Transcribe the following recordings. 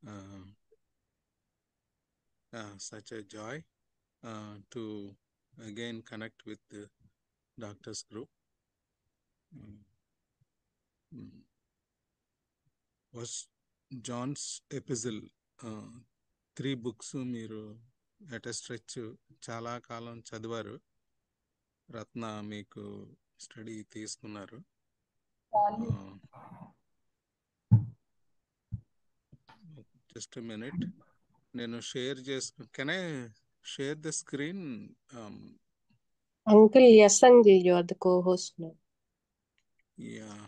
uh, such a joy to again connect with the doctors group. Was John's epistle 3 books మీరు at a stretch చాలా కాలం చదివారు. రత్న మీకు study తీసుకున్నారు. Just minute, నేను share can I share the screen? Uncle, yes, Sanjay, you are the co-host now. Yeah,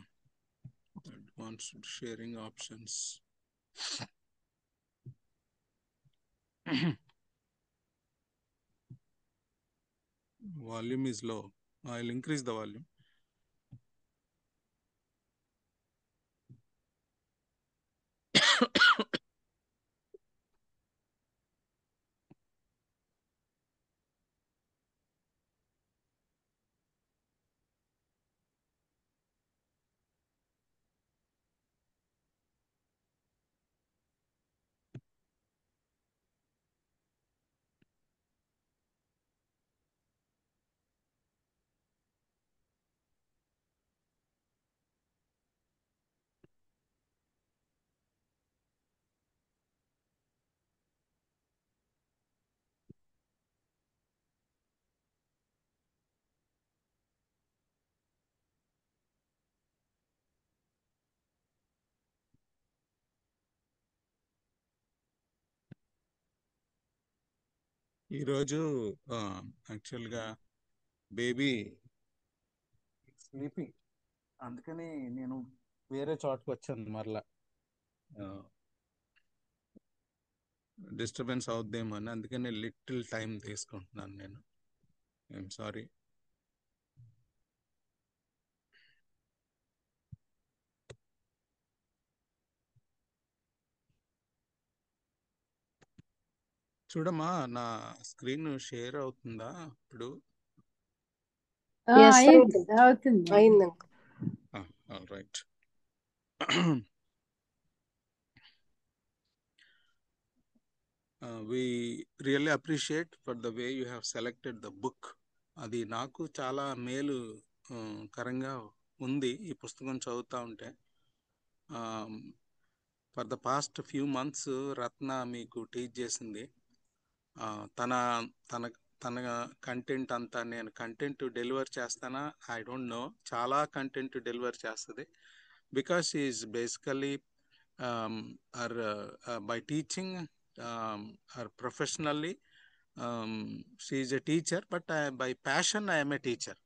advanced sharing options. Volume is low. I'll increase the volume. ఈరోజు యాక్చువల్గా baby sleeping, అందుకని నేను వేరే చోటకు వచ్చాను. మరలా డిస్టర్బెన్స్ అవుద్దేమో అని, అందుకని లిటిల్ టైం తీసుకుంటున్నాను నేను. I'm sorry. చూడమ్మా, నా స్క్రీన్ షేర్ అవుతుందా ఇప్పుడు? Yes, Uncle. అయింది uncle. All right. We really appreciate for the way you have selected the book. అది నాకు చాలా మేలు కరంగా ఉంది ఈ పుస్తకం చదువుతూ ఉంటే. For the past few months Ratna మీకు టీచ్ చేసింది. తన తన తన కంటెంట్ అంతా నేను కంటెంట్ డెలివర్ చేస్తానా ఐ డోంట్ నో. చాలా కంటెంట్ డెలివర్ చేస్తుంది. Because she is basically by teaching, her professionally, she is a teacher, but by passion I am a teacher.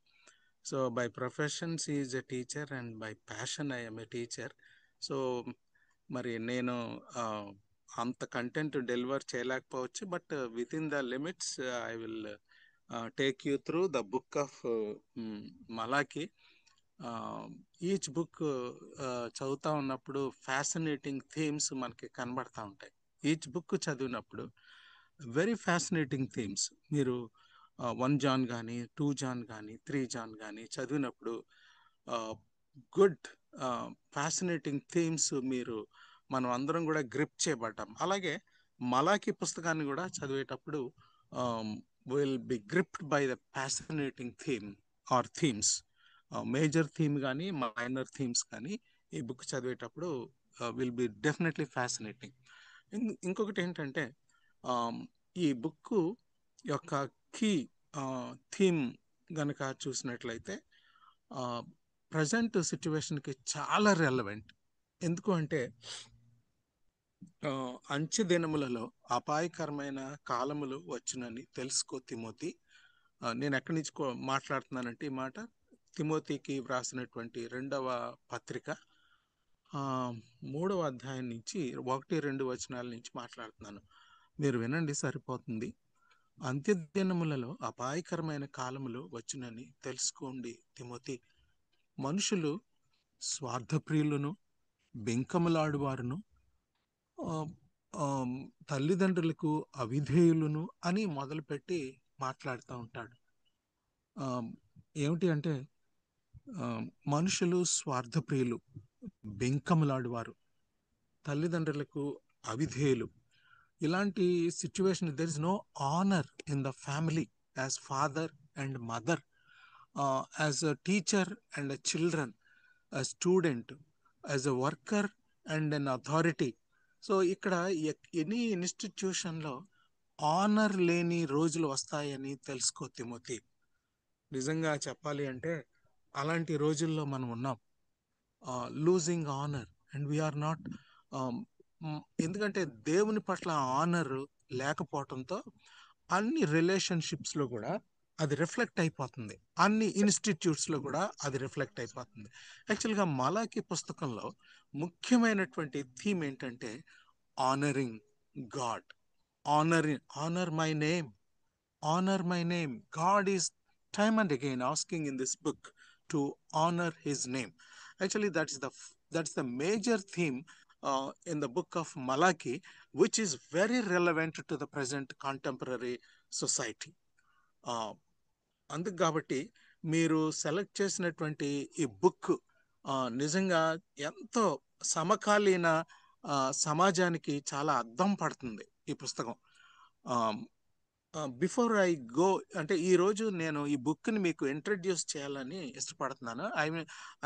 So by profession she is a teacher and by passion I am a teacher. So మరి నేను అంత content deliver చేయలేకపోవచ్చు, but with in the limits I will take you through the book of మలాకి. Each book చదువుతూ ఉన్నప్పుడు fascinating themes మనకి కనబడతా ఉంటాయి. ఈచ్ బుక్ చదివినప్పుడు వెరీ ఫ్యాసినేటింగ్ థీమ్స్. మీరు 1 John కానీ 2 John కానీ 3 John కానీ చదివినప్పుడు గుడ్ ఫ్యాసినేటింగ్ థీమ్స్ మనం అందరం కూడా గ్రిప్ చేయబడ్డాం. అలాగే మలాకి పుస్తకాన్ని కూడా చదివేటప్పుడు will be gripped by the fascinating theme or themes. Major theme కానీ మైనర్ థీమ్స్ కానీ ఈ బుక్ చదివేటప్పుడు విల్ బి డెఫినెట్లీ ఫ్యాసినేటింగ్. ఇంకొకటి ఏంటంటే ఈ బుక్ యొక్క కీ థీమ్ గనక చూసినట్లయితే ప్రజెంట్ సిచ్యువేషన్కి చాలా రెలవెంట్. ఎందుకు అంటే అంచె దినములలో అపాయకరమైన కాలములు వచ్చునని తెలుసుకో తిమోతి. నేను ఎక్కడి నుంచి మాట్లాడుతున్నానంటే ఈ మాట తిమోతికి వ్రాసినటువంటి 2వ పత్రిక 3వ అధ్యాయం నుంచి 1-2 వచనాల నుంచి మాట్లాడుతున్నాను. మీరు వినండి, సరిపోతుంది. అంత్యదినములలో అపాయకరమైన కాలములు వచ్చునని తెలుసుకోండి తిమోతి. మనుషులు స్వార్థప్రియులను, బెంకములాడువారును, తల్లిదండ్రులకు అవిధేయులను అని మొదలుపెట్టి మాట్లాడుతూ ఉంటాడు. ఏమిటి అంటే మనుషులు స్వార్థప్రియులు, బెంకములాడువారు, తల్లిదండ్రులకు అవిధేయులు. ఇలాంటి situation, there is no honour in the family as father and mother, as a teacher and a children, a student, as a worker and an authority. So ఇక్కడ ఎనీ ఇన్స్టిట్యూషన్లో ఆనర్ లేని రోజులు వస్తాయని తెలుసుకో తిమోతి. నిజంగా చెప్పాలి అంటే అలాంటి రోజుల్లో మనం ఉన్నాం. Losing honour and we are not, ఎందుకంటే దేవుని పట్ల ఆనర్ లేకపోవడంతో అన్ని రిలేషన్షిప్స్లో కూడా అది రిఫ్లెక్ట్ అయిపోతుంది, అన్ని ఇన్స్టిట్యూట్స్లో కూడా అది రిఫ్లెక్ట్ అయిపోతుంది. యాక్చువల్గా మలాకి పుస్తకంలో ముఖ్యమైనటువంటి థీమ్ ఏంటంటే honouring God, honour my name, honor my name. God is time and again asking in this book to honor his name. Actually, that's the major theme in the book of Malachi, which is very relevant to the present contemporary society. అందుకు కాబట్టి మీరు select చేసినటువంటి ఈ book నిజంగా ఎంతో సమకాలీన సమాజానికి చాలా అద్దం పడుతుంది ఈ పుస్తకం. బిఫోర్ ఐ గో, అంటే ఈరోజు నేను ఈ బుక్ని మీకు ఇంట్రడ్యూస్ చేయాలని ఇష్టపడుతున్నాను.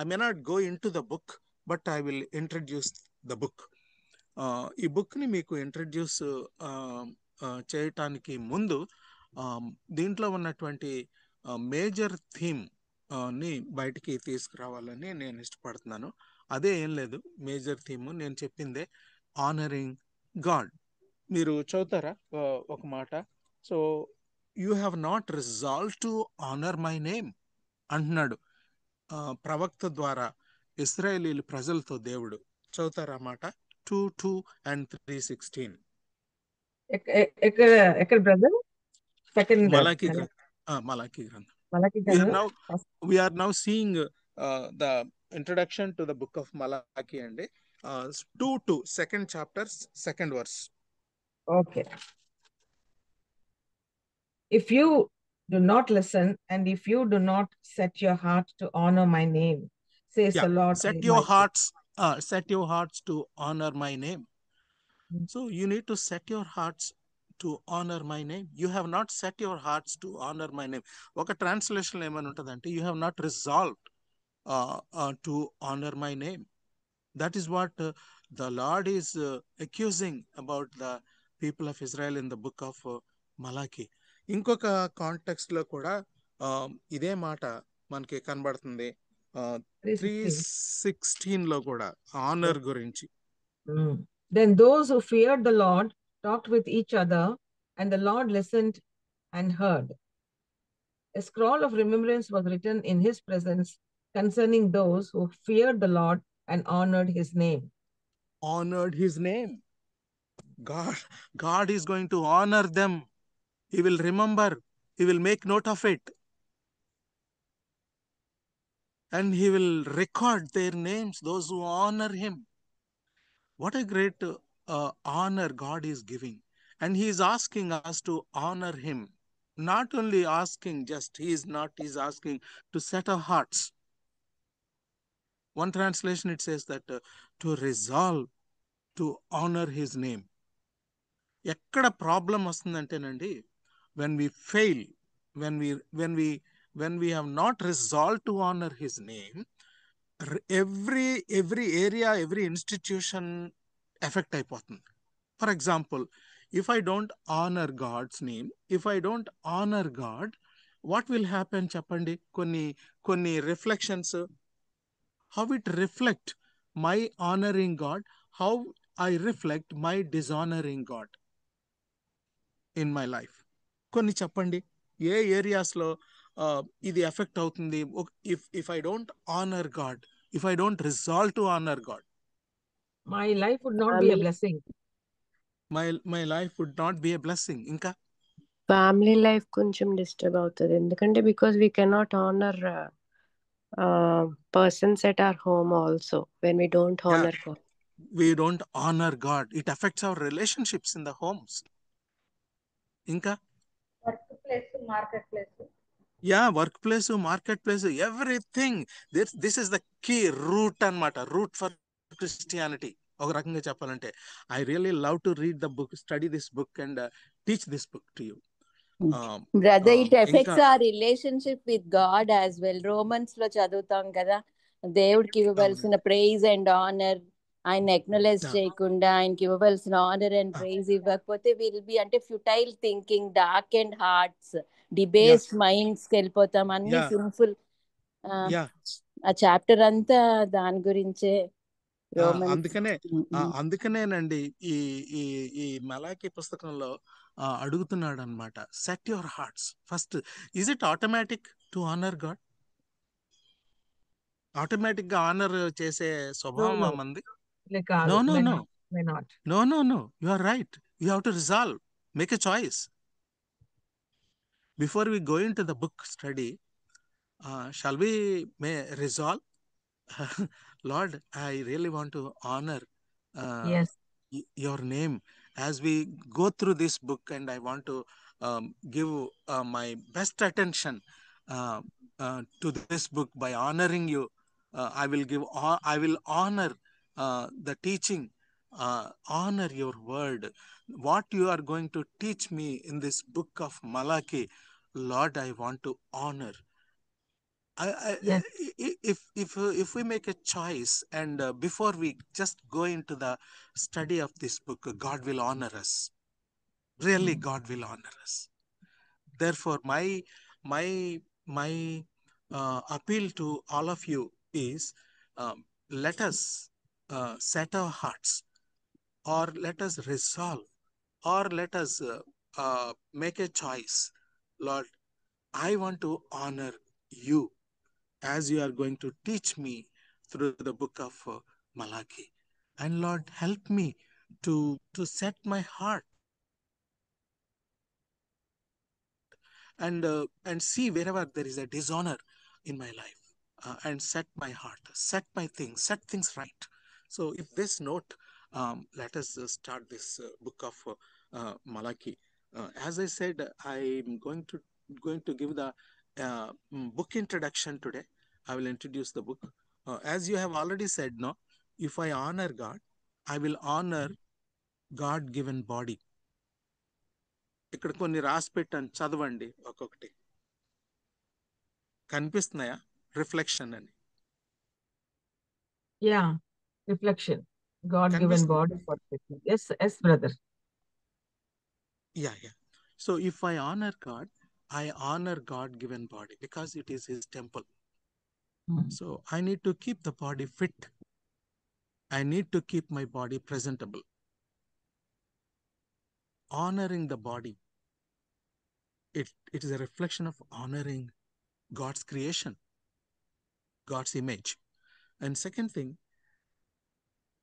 I may not go in to the book, but I will introduce the book. ఈ బుక్ని మీకు ఇంట్రడ్యూస్ చేయటానికి ముందు దీంట్లో ఉన్నటువంటి మేజర్ థీమ్ ని బయటికి తీసుకురావాలని నేను ఇష్టపడుతున్నాను. అదే ఏం లేదు, మేజర్ థీమ్ నేను చెప్పిందే ఆనరింగ్ గాడ్. మీరు చదువుతారా ఒక మాట? So you have not resolve to honour my name అంటున్నాడు ప్రవక్త ద్వారా ఇశ్రాయేలీల ప్రజలతో దేవుడు. చదువుతారా మాట? 2:2 and 3:16. ఎక్కడ బ్రదర్? సెకండ్ మలాకి గ్రంథం. We are now seeing the introduction to the book of Malachi అండి. 2:2, second chapter, second verse. Okay. If you do not listen and if you do not set your heart to honor my name, says the Lord. Set your hearts to honor my name. So you need to set your hearts to honor my name. You have not set your hearts to honor my name. ఒక translation ఏమని ఉంటుందంటే you have not resolved to honor my name. That is what the Lord is accusing about the people of Israel in the book of Malachi. ఇంకొక context లో కూడా ఇదే మాట మనకి కనబడుతుంది. 3:16 లో కూడా ఆనర్ గురించి. Then those who feared the Lord talked with each other, and the Lord listened and heard. A scroll of remembrance was written in his presence concerning those who feared the Lord and honored his name. Honored his name. God is going to honor them. He will remember. He will make note of it. And he will record their names, those who honor him. What a great honor God is giving. And he is asking us to honor him. Not only asking just, he is asking to set our hearts. One translation it says that to resolve to honor his name. ఎక్కడ problem వస్తుందంటేనండి, when we fail, when we have not resolved to honor his name, every area, every institution affect అయిపోతుంది. For example, if I don't honor God's name, if I don't honor God, what will happen చెప్పండి? కొన్ని reflections, how it reflect my honoring God, how I reflect my dishonoring God in my life. కొన్ని చెప్పండి, ఏ ఏరియాస్లో ఇది effect అవుతుంది? if I don't honor God, if I don't resolve to honor God, my life would not be a blessing. My life would not be a blessing. ఇంకా family life కొంచెం disturb అవుతుంది. ఎందుకంటే because we cannot honour persons at our home also when we don't honor God. We don't honor God. It affects our relationships in the homes. ఇంకా workplace, marketplace. Yeah, workplace, marketplace, everything. This is the key root anamata, root for Christianity. ఒక రకంగా చెప్పాలంటే I really love to read the book, study this book and teach this book to you. Brother, it ఇంకా effects ఆ relationship with God as well. Romans లో చదువుతాం కదా, దేవుడికి ఇవ్వవలసిన ప్రైజ్ అండ్ ఆనర్ ఆయన ఎక్నాలెడ్జ్ Yeah. చేయకుండా ఆయనకి ఇవ్వవలసిన ఆనర్ అండ్ ప్రైజ్ ఇవ్వకపోతే విల్ బి అంటే futile thinking, dark and hearts, debased minds కి వెళ్ళిపోతాం, అన్ని Yeah. సిన్ఫుల్. Yeah. ఆ చాప్టర్ అంతా దాని గురించే. రోమన్స్. అందుకనే అందుకనేనండి ఈ ఈ ఈ మలాకి పుస్తకంలో అడుగుతున్నాడు అనమాట, set your hearts first. Is it automatic to honour God? Automatic గా ఆనర్ చేసే స్వభావం no. మంది? Like, No, no, may no. not, may not. No, no, no. You are right. You have to resolve. Make a choice. Before we go into the book study, shall we may resolve? Lord, I really want to honor Yes. your name as we go through this book, and I want to give my best attention to this book by honoring you. I will honor the teaching, honor your word, what you are going to teach me in this book of Malachi. Lord, I want to honor. Yes. If we make a choice, and before we just go into the study of this book, God will honor us. Really, God will honor us. Therefore, my my appeal to all of you is, let us set our hearts, or let us resolve, or let us make a choice. Lord, I want to honor you as you are going to teach me through the book of Malachi. And Lord, help me to set my heart and see wherever there is a dishonor in my life, and set my heart, set my things, set things right. So, if this note, let us start this book of Malachi. As I said, I'm going to give the book introduction today. I will introduce the book. As you have already said, no, if I honor God, I will honor God-given body. ఇక్కడ కొన్ని రాసి పెట్టాను, చదవండి ఒక్కొక్కటి. కనిపిస్తున్నాయా? Reflection అని. Yeah. Reflection. God-given కనిపిస్తుంది. body for reflection. Yes, yes, brother. Yeah. So if I honor God, I honor God-given body because it is His temple. So I need to keep the body fit. I need to keep my body presentable. Honoring the body, it is a reflection of honoring God's creation, God's image. And second thing,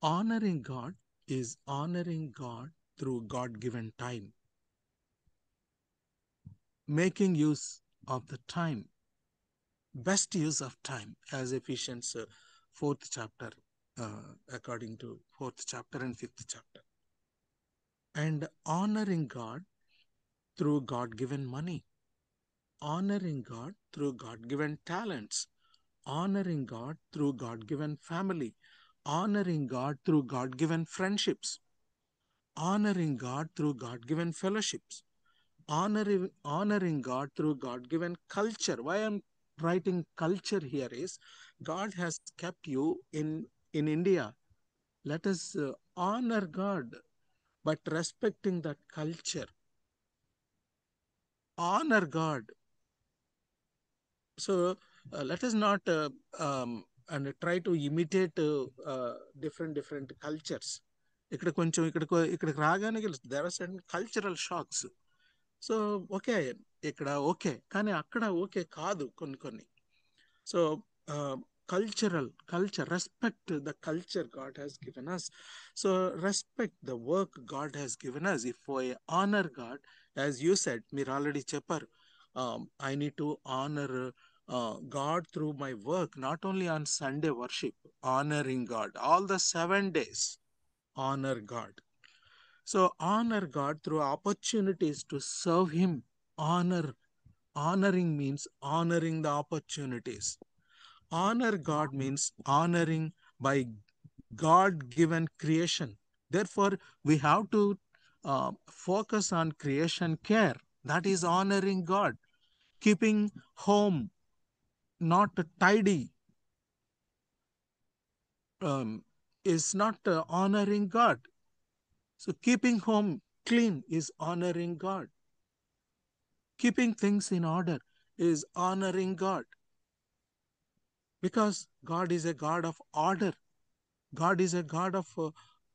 honoring God is honoring God through God-given time. Making use of the time, best use of time, as Ephesians 4th chapter, according to 4th chapter and 5th chapter. And honoring God through God-given money, honoring God through God-given talents, honoring God through God-given family, honoring God through God-given friendships, honoring God through God-given fellowships, honoring God through God-given culture. Why I'm writing culture here is, God has kept you in India. Let us honor God, but respecting that culture. Honor God. So let us not and try to imitate different cultures. ఇక్కడికి రాగానే there are certain cultural shocks. So okay, ఇక్కడ okay, కానీ అక్కడ okay కాదు కొన్ని. So culture, respect the culture God has given us. So respect the work God has given us. If I honor God, as you said, మీరు already చెప్పారు, I need to honor God through my work, not only on Sunday worship, honoring God all the 7 days. Honor God. So honor God through opportunities to serve Him. Honoring means honoring the opportunities. Honor God means honoring by God-given creation. Therefore, we have to focus on creation care. That is honoring God. Keeping home not tidy is not honoring God. So keeping home clean is honoring God. Keeping things in order is honoring God. Because God is a God of order. God is a God of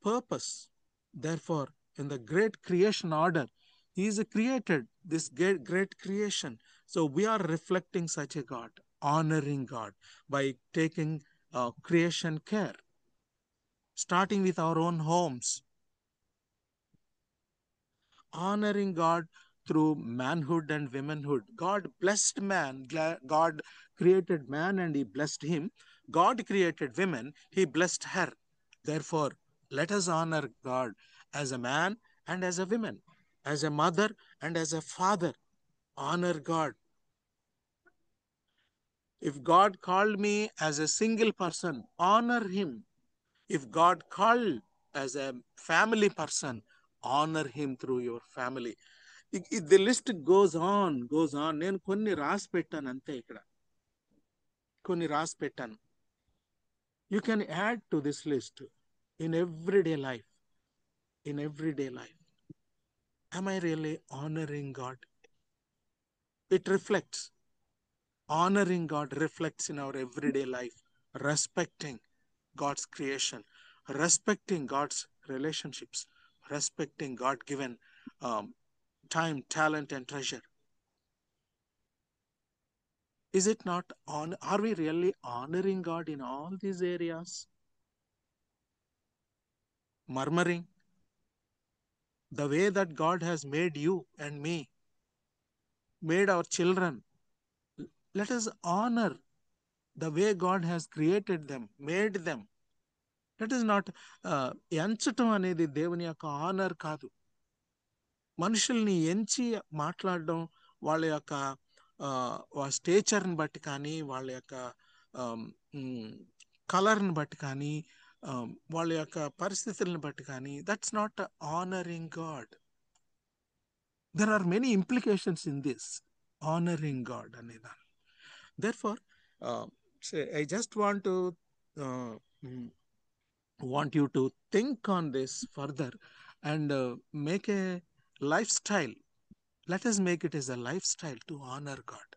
purpose. Therefore, in the great creation order, He is created this great creation. So we are reflecting such a God, honoring God by taking creation care, starting with our own homes, honoring God through manhood and womanhood. God blessed man. God created man and He blessed him. God created women. He blessed her. Therefore, let us honor God as a man and as a woman, as a mother and as a father. Honor God. If God called me as a single person, honor Him. If God called as a family person, honor Him through your family. The list goes on. నేను కొన్ని రాసి పెట్టాను అంతే ఇక్కడ. కొన్ని రాసి పెట్టాను. You can add to this list in everyday life. In everyday life. Am I really honoring God? It reflects. Honoring God reflects in our everyday life. Respecting God's creation. Respecting God's relationships. Respecting God-given time, talent, and treasure. Is it not on? Are we really honoring God in all these areas? Murmuring. The way that God has made you and me, made our children. Let us honor the way God has created them, made them. Let us not ఎంచటం అనేది దేవుని యొక్క honour కాదు. మనుషుల్ని ఎంచి మాట్లాడడం వాళ్ళ యొక్క స్టేచర్ని బట్టి కానీ, వాళ్ళ యొక్క కలర్ని బట్టి కానీ, వాళ్ళ యొక్క పరిస్థితులను బట్టి కానీ, that's not honouring God. There are many implications in this, honoring God. Therefore, I just want you to think on this further and make a lifestyle. Let us make it as a lifestyle to honor God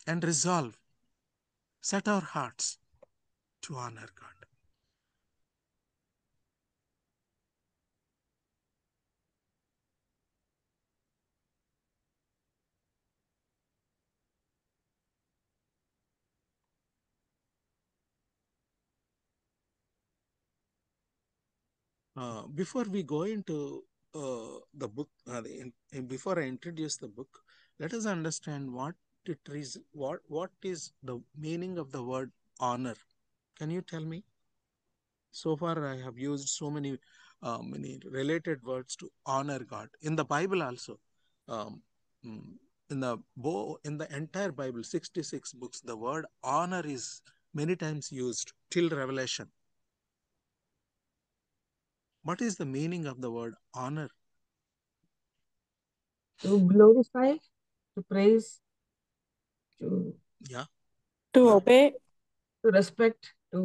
and resolve, set our hearts to honor God. Before we go into the book, before I introduce the book, let us understand what it is. What is the meaning of the word honor? Can you tell me? So far, I have used so many related words to honor God in the Bible also. In the entire Bible, 66 books, the word honor is many times used till Revelation. What is the meaning of the word honor? To glorify, to praise, to obey. To respect, to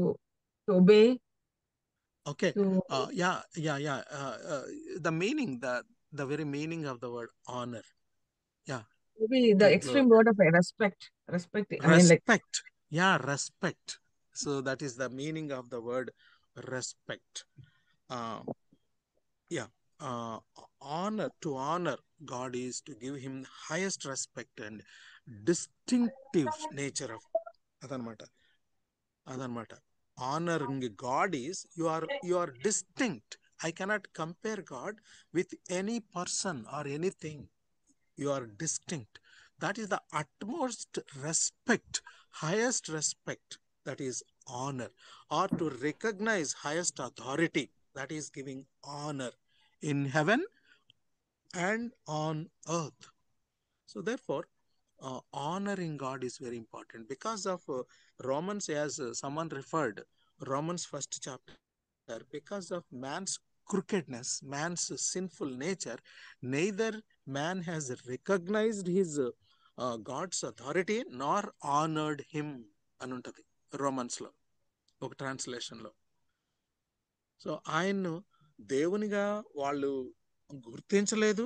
obey. Okay. The meaning, the very meaning of the word honor. Yeah. Maybe the extreme word of respect. Respect. Respect. Respect. So that is the meaning of the word respect. Honor, to honor God is to give Him highest respect and distinctive nature of adanmata. Honoring God is you are distinct. I cannot compare God with any person or anything. You are distinct. That is the utmost respect, highest respect, that is honor. Or to recognize highest authority, that is giving honor in heaven and on earth. So therefore, honoring God is very important. Because of Romans, as someone referred, Romans first chapter, because of man's crookedness, man's sinful nature, neither man has recognized his God's authority nor honored him అని ఉంటుంది Romans లో ఒక translation లో. So ఆయన్ను దేవునిగా వాళ్ళు గుర్తించలేదు,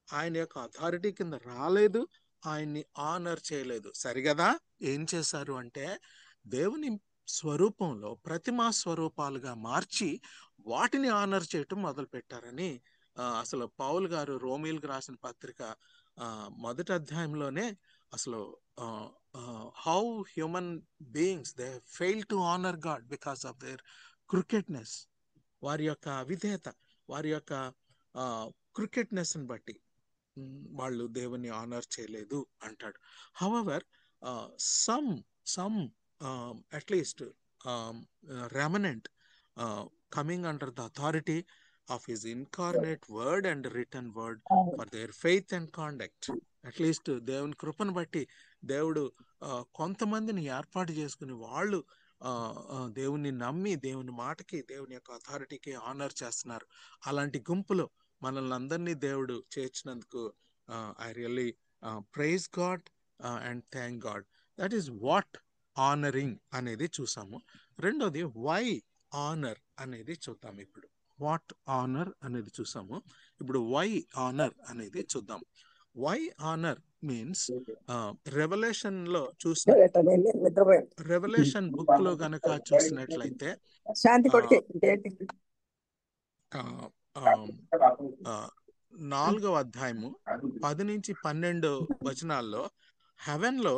ఆయన యొక్క అథారిటీ కింద రాలేదు, ఆయన్ని ఆనర్ చేయలేదు. సరిగదా ఏం చేశారు అంటే దేవుని స్వరూపంలో ప్రతిమా స్వరూపాలుగా మార్చి వాటిని ఆనర్ చేయటం మొదలు పెట్టారని అసలు పౌల్ గారు రోమీలకు రాసిన పత్రిక మొదటి అధ్యాయంలోనే అసలు how human beings they fail to honour God because of their క్రికెట్నెస్, వారి యొక్క అవిధేయత, వారి యొక్క క్రికెట్నెస్ని బట్టి వాళ్ళు దేవుని ఆనర్ చేయలేదు అంటాడు. However some at least remnant coming under the authority of his incarnate word and written word for their faith and conduct. At least దేవుని కృపను బట్టి దేవుడు కొంతమందిని ఏర్పాటు చేసుకుని వాళ్ళు దేవుని నమ్మి దేవుని మాటకి దేవుని యొక్క అథారిటీకి ఆనర్ చేస్తున్నారు. అలాంటి గుంపులో మనల్ని అందరినీ దేవుడు చేర్చినందుకు I really praise God and thank God. That is what honouring అనేది చూసాము. రెండోది వై ఆనర్ అనేది చూద్దాం. ఇప్పుడు వాట్ ఆనర్ అనేది చూసాము, ఇప్పుడు వై ఆనర్ అనేది చూద్దాం. వై ఆనర్ మీన్స్ రెవల్యూషన్ లో చూసిన రెవల్యూషన్ బుక్ లో గనక చూసినట్లయితే 4వ అధ్యాయము 10-12 వచనాల్లో హెవెన్ లో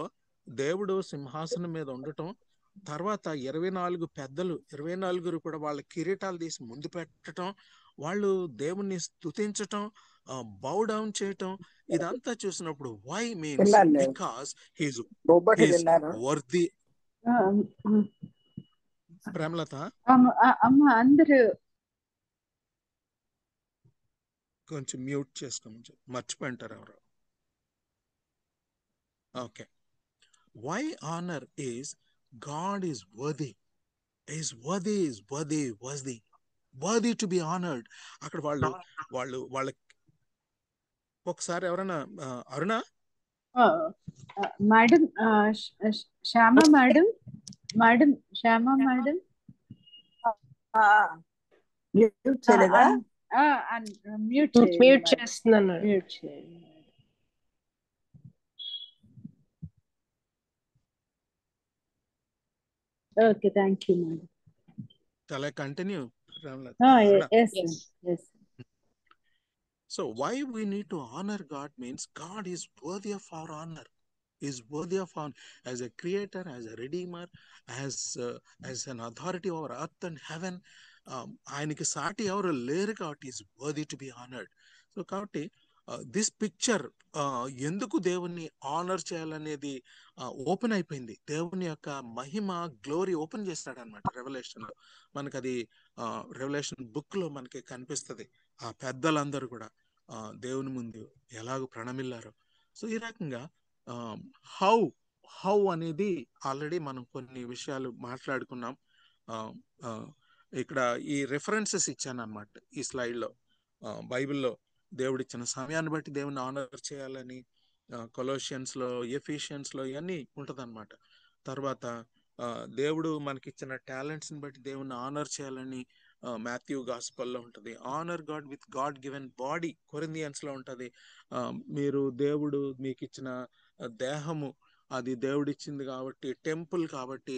దేవుడు సింహాసనం మీద ఉండటం, తర్వాత 24 పెద్దలు 24 కూడా వాళ్ళ కిరీటాలు తీసి ముందు పెట్టడం, వాళ్ళు దేవుణ్ణి స్తుతించటం, బౌ డౌన్ చేయటం, ఇదంతా చూసినప్పుడు why means because he's worthy. Premalatha అందరూ కొంచెం మ్యూట్ చేసుకోమని మర్చిపోయింటారు ఎవరు. Okay, why honor is God is worthy, is worthy, is worthy, worthy, worthy to be honored. అక్కడ వాళ్ళ ఒకసారి ఎవరైనా Aruna madam Shyama madam Shyama madam mute చేస్తున్నాను. Okay, thank you, madam. Shall I continue? Yes. So why we need to honor God means God is worthy of our honor, is worthy of honor as a creator, as a redeemer, as an authority over earth and heaven. ఆయనకి సాటి ఎవరు లేరు కాబట్టి is worthy to be honored. So కాబట్టి this picture ఎందుకు దేవుణ్ణి honour చేయాలనేది open అయిపోయింది. దేవుని యొక్క మహిమ గ్లోరీ ఓపెన్ చేస్తాడు అనమాట రెవల్యూషన్ లో. మనకు అది రెవల్యూషన్ బుక్ లో మనకి కనిపిస్తుంది. ఆ పెద్దలందరూ కూడా దేవుని ముందు ఎలాగో ప్రణమిల్లారో. సో ఈ రకంగా హౌ అనేది ఆల్రెడీ మనం కొన్ని విషయాలు మాట్లాడుకున్నాం. ఇక్కడ ఈ రెఫరెన్సెస్ ఇచ్చాను అనమాట ఈ స్లైడ్ లో. బైబిల్లో దేవుడిచ్చిన సమయాన్ని బట్టి దేవుని ఆనర్ చేయాలని కొలోషియన్స్ లో, ఎఫిషియన్స్ లో ఇవన్నీ ఉంటది అనమాట. తర్వాత దేవుడు మనకిచ్చిన టాలెంట్స్ ని బట్టి దేవుని ఆనర్ చేయాలని మాథ్యూ గాస్పల్లో ఉంటది. Honour God with God given body Corinthians లో ఉంటది. మీరు దేవుడు మీకు ఇచ్చిన దేహము అది దేవుడిచ్చింది కాబట్టి, టెంపుల్ కాబట్టి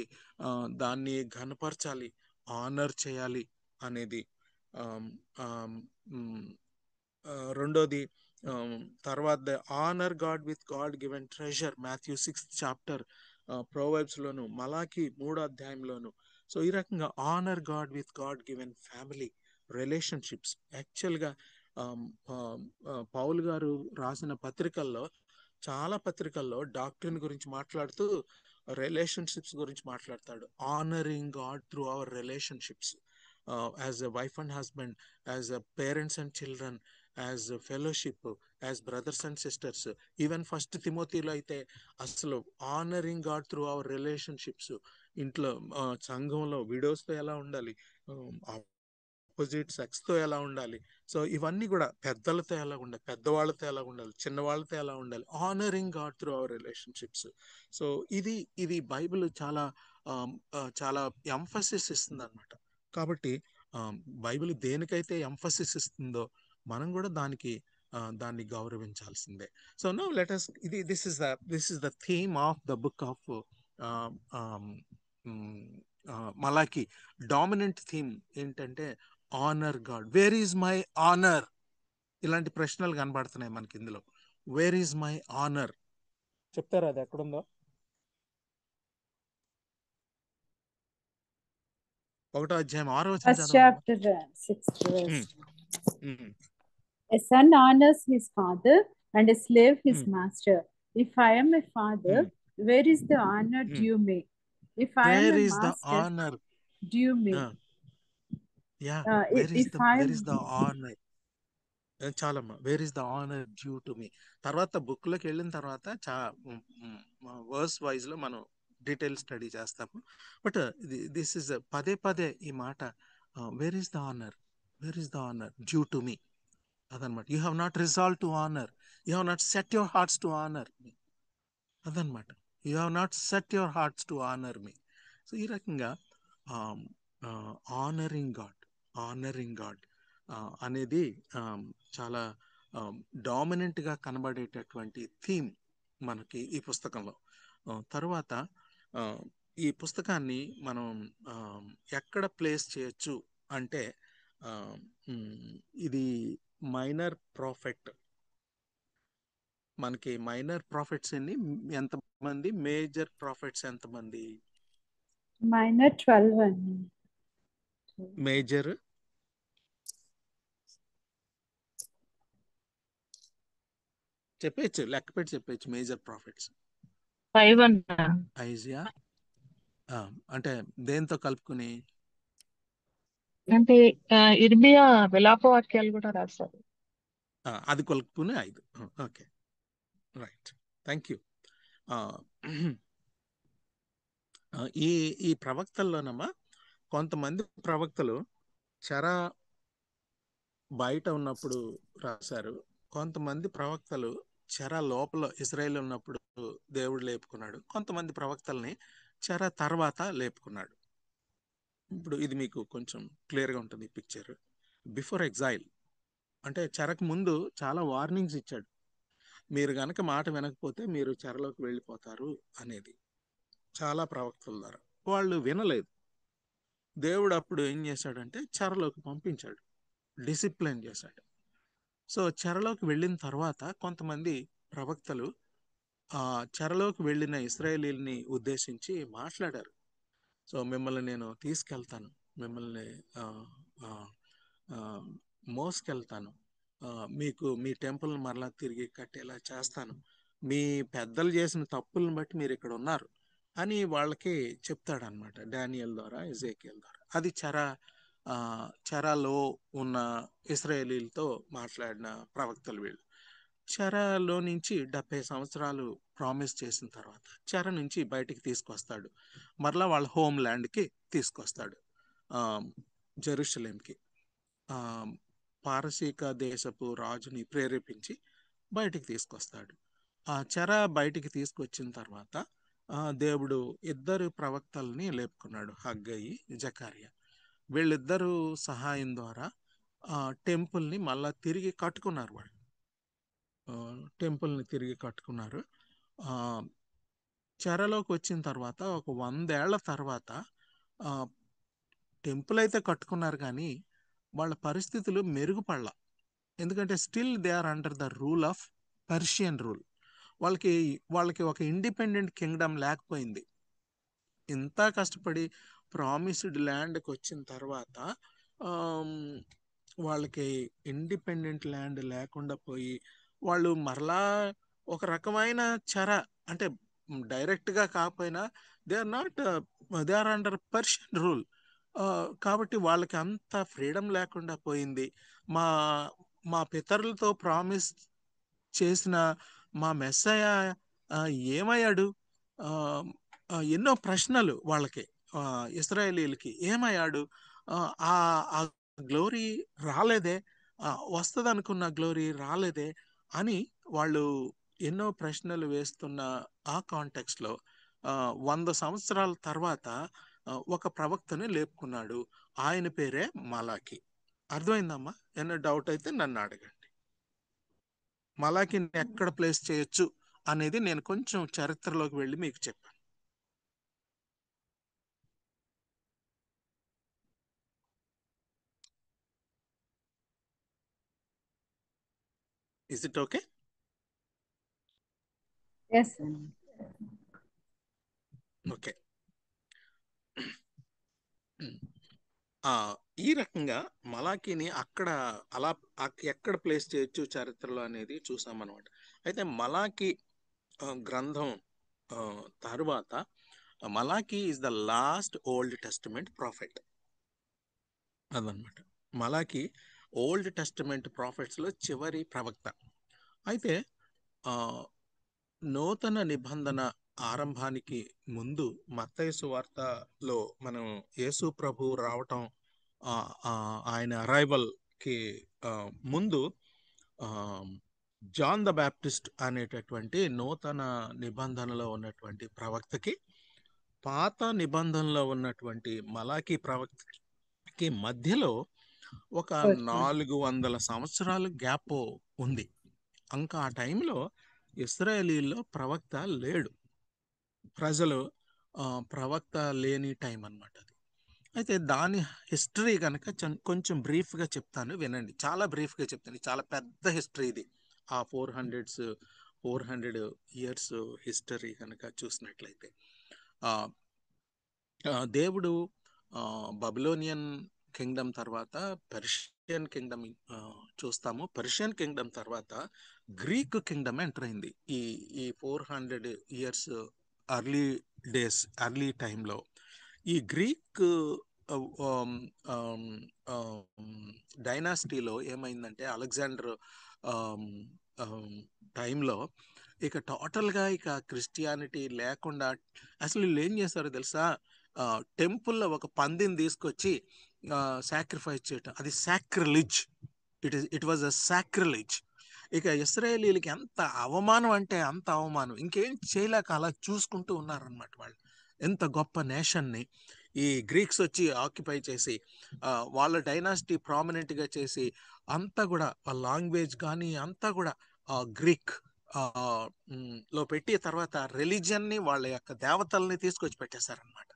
దాన్ని ఘనపరచాలి, ఆనర్ చేయాలి అనేది. రెండోది తర్వాత honour God with God given treasure, Matthew 6th chapter, Proverbs లోను, మలాకి 3వ అధ్యాయంలోను. సో ఈ రకంగా honour God with God given family relationships. యాక్చువల్గా పౌల్ గారు రాసిన పత్రికల్లో, చాలా పత్రికల్లో డాక్ట్రిన్ గురించి మాట్లాడుతూ రిలేషన్షిప్స్ గురించి మాట్లాడతాడు. Honouring God through our relationships, as a wife and husband, as a parents and children, as fellowship, as brothers and sisters. Even 1 తిమోతిలో అయితే అసలు honouring God through our relationships, ఇంట్లో సంఘంలో విడోస్తో ఎలా ఉండాలి, ఆపోజిట్ సెక్స్తో ఎలా ఉండాలి. సో ఇవన్నీ కూడా పెద్దలతో ఎలా ఉండాలి, పెద్దవాళ్ళతో ఎలా ఉండాలి, చిన్నవాళ్ళతో ఎలా ఉండాలి, honouring God through our relationships. So ఇది బైబిల్ చాలా ఎంఫసిస్ ఇస్తుంది అనమాట. కాబట్టి బైబిల్ దేనికైతే ఎంఫసిస్ ఇస్తుందో మనం కూడా దాన్ని గౌరవించాల్సిందే. So now let us this is the theme of the book of Malachi. Dominant theme ఏంటంటే honour God. Where is my honour? ఇలాంటి ప్రశ్నలు కనబడుతున్నాయి మనకి ఇందులో. Where is my honour? చెప్తారా అది ఎక్కడుందో? 1వ అధ్యాయం 6వ వచనం First చదవండి. chapter, 6th verse. Um, A son honors his father, and a slave his Hmm. master. If I am a father, where is the honor due me? If I am where a is the master, honour? due me. Where is If I where am is the honour? చాలమ్మా. Where is the honour due to me? తర్వాత బుక్లోకి వెళ్ళిన తర్వాత verse వైజ్లో మనం detail study చేస్తాము. But this is పదే పదే ఈ మాట, where is the honour, where is the honour due to me అదనమాట. You have not resolve to honour, you have not set your hearts to honour మీ అదనమాట. You have not set your hearts to honour me. So ఈ రకంగా honouring God అనేది చాలా డామినెంట్గా కనబడేటటువంటి theme మనకి ఈ పుస్తకంలో. తర్వాత ఈ పుస్తకాన్ని మనం ఎక్కడ ప్లేస్ చేయొచ్చు అంటే, ఇది మైనర్ ప్రాఫిట్. మనకి మైనర్ ప్రాఫిట్స్ ఎంతమంది, మేజర్ ప్రాఫిట్స్ ఎంతమంది? minor 12 and మేజర్ చెప్పచ్చు, లెక్క పెట్టి చెప్పచ్చు. మేజర్ ప్రాఫిట్స్ 5 అన్నా. ఐజియా అంటే దేంతో కలుపుకుని? అంటే ఇర్మియా విలాపవాక్యాలు కూడా రాశారు. అది కలుపుకుని 5. Okay, right, thank you. ఈ ప్రవక్తల్లోనమ్మా కొంతమంది ప్రవక్తలు చెర బయట ఉన్నప్పుడు రాశారు. కొంతమంది ప్రవక్తలు చెర లోపల ఇజ్రాయేల్ ఉన్నప్పుడు దేవుడు లేపుకున్నాడు. కొంతమంది ప్రవక్తల్ని చెర తర్వాత లేపుకున్నాడు. ఇప్పుడు ఇది మీకు కొంచెం క్లియర్గా ఉంటుంది ఈ పిక్చర్. బిఫోర్ ఎగ్జైల్ అంటే చెరకు ముందు చాలా వార్నింగ్స్ ఇచ్చాడు. మీరు గనక మాట వినకపోతే మీరు చెరలోకి వెళ్ళిపోతారు అనేది చాలా ప్రవక్తల ద్వారా. వాళ్ళు వినలేదు. దేవుడు అప్పుడు ఏం చేశాడంటే చెరలోకి పంపించాడు, డిసిప్లిన్ చేశాడు. సో చెరలోకి వెళ్ళిన తర్వాత కొంతమంది ప్రవక్తలు చెరలోకి వెళ్ళిన ఇశ్రాయేలీల్ని ఉద్దేశించి మాట్లాడారు. సో మిమ్మల్ని నేను తీసుకెళ్తాను, మిమ్మల్ని మోసుకెళ్తాను, మీకు మీ టెంపుల్ని మరలా తిరిగి కట్టేలా చేస్తాను, మీ పెద్దలు చేసిన తప్పులను బట్టి మీరు ఇక్కడ ఉన్నారు అని వాళ్ళకి చెప్తాడనమాట, డానియల్ ద్వారా, ఎజేకియల్ ద్వారా. అది చెరలో ఉన్న ఇశ్రాయేలీలతో మాట్లాడిన ప్రవక్తలు వీళ్ళు. చెరలో నుంచి 70 సంవత్సరాలు ప్రామిస్ చేసిన తర్వాత చెర నుంచి బయటికి తీసుకొస్తాడు, మరలా వాళ్ళ హోమ్ ల్యాండ్కి తీసుకొస్తాడు, జెరూషలేంకి. పారసీక దేశపు రాజుని ప్రేరేపించి బయటికి తీసుకొస్తాడు. ఆ చెర బయటికి తీసుకొచ్చిన తర్వాత దేవుడు 2 ప్రవక్తల్ని లేపుకున్నాడు, హగ్గయి, జకర్యా. వీళ్ళిద్దరూ సహాయం ద్వారా టెంపుల్ని మళ్ళా తిరిగి కట్టుకున్నారు. వాళ్ళు టెంపుల్ని తిరిగి కట్టుకున్నారు. చెరలోకి వచ్చిన తర్వాత ఒక 100 ఏళ్ల తర్వాత టెంపుల్ అయితే కట్టుకున్నారు, కానీ వాళ్ళ పరిస్థితులు మెరుగుపడలా. ఎందుకంటే still they are under the rule of Persian rule. వాళ్ళకి ఒక ఇండిపెండెంట్ కింగ్డమ్ లేకపోయింది. ఇంత కష్టపడి ప్రామిస్డ్ ల్యాండ్కి వచ్చిన తర్వాత వాళ్ళకి ఇండిపెండెంట్ ల్యాండ్ లేకుండా పోయి వాళ్ళు మరలా ఒక రకమైన చెర, అంటే డైరెక్ట్గా కాకపోయినా they are under Persian rule. కాబట్టి వాళ్ళకి అంత ఫ్రీడమ్ లేకుండా పోయింది. మా పితరులతో ప్రామిస్ చేసిన మా మెస్సయ్య ఏమయ్యాడు? ఎన్నో ప్రశ్నలు వాళ్ళకి, ఇస్రాయేలీలకి ఏమయ్యాడు, ఆ గ్లోరీ రాలేదే, వస్తుంది అనుకున్న గ్లోరీ రాలేదే అని వాళ్ళు ఎన్నో ప్రశ్నలు వేస్తున్న ఆ కాంటెక్స్లో 100 సంవత్సరాల తర్వాత ఒక ప్రవక్తని లేపుకున్నాడు. ఆయన పేరే మలాకి. అర్థమైందమ్మా? ఏమైనా డౌట్ అయితే నన్ను అడగండి. మలాకిని ఎక్కడ ప్లేస్ చేయొచ్చు అనేది నేను కొంచెం చరిత్రలోకి వెళ్ళి మీకు చెప్పాను. Is it okay? Yes. Okay. ఈ రకంగా మలాకీని అక్కడ అలా ఎక్కడ ప్లేస్ చేయొచ్చు చరిత్రలో అనేది చూసామన్నమాట. అయితే మలాకీ గ్రంథం తరువాత Malachi is the last old testament profit. అదనమాట. మలాకీ ఓల్డ్ టెస్టమెంట్ ప్రాఫిట్స్లో చివరి ప్రవక్త. అయితే నూతన నిబంధన ఆరంభానికి ముందు మత్తయి సువార్తలో మనం యేసు ప్రభు రావటం, ఆయన అరైవల్కి ముందు జాన్ ద బ్యాప్టిస్ట్ అనేటటువంటి నూతన నిబంధనలో ఉన్నటువంటి ప్రవక్తకి, పాత నిబంధనలో ఉన్నటువంటి మలాకీ ప్రవక్తకి మధ్యలో ఒక 400 సంవత్సరాలు గ్యాప్ ఉంది. ఇంకా ఆ టైంలో ఇశ్రాయేలీల్లో ప్రవక్త లేడు. ప్రజలు ప్రవక్త లేని టైం అన్నమాట అది. అయితే దాని హిస్టరీ కనుక కొంచెం బ్రీఫ్గా చెప్తాను, వినండి. చాలా బ్రీఫ్గా చెప్తాను. చాలా పెద్ద హిస్టరీ ఇది. ఆ 400 ఇయర్స్ హిస్టరీ కనుక చూసినట్లయితే, దేవుడు బబిలోనియన్ కింగ్డమ్ తర్వాత పర్షియన్ కింగ్డమ్ చూస్తాము. పర్షియన్ కింగ్డమ్ తర్వాత గ్రీక్ కింగ్డమ్ ఎంటర్ అయింది. ఈ 400 ఇయర్స్ ఎర్లీ టైంలో ఈ గ్రీక్ డైనాసిటీలో ఏమైందంటే, అలెగ్జాండర్ టైంలో ఇక టోటల్గా ఇక క్రిస్టియానిటీ లేకుండా అసలు వీళ్ళు ఏం చేస్తారో తెలుసా? టెంపుల్లో ఒక పందిని తీసుకొచ్చి సాక్రిఫైస్ చేయటం, అది సాక్రిలిజ్. It was a సాక్రిలిజ్. ఇక ఇశ్రాయేలీలకి ఎంత అవమానం అంటే అంత అవమానం, ఇంకేం చేయలేక అలా చూసుకుంటూ ఉన్నారనమాట. వాళ్ళు ఎంత గొప్ప నేషన్ని ఈ గ్రీక్స్ వచ్చి ఆక్యుపై చేసి వాళ్ళ డైనాసిటీ ప్రామినెంట్గా చేసి అంతా కూడా వాళ్ళ లాంగ్వేజ్ కానీ అంతా కూడా గ్రీక్ లో పెట్టి తర్వాత రిలీజియన్ని, వాళ్ళ యొక్క దేవతల్ని తీసుకొచ్చి పెట్టేశారనమాట,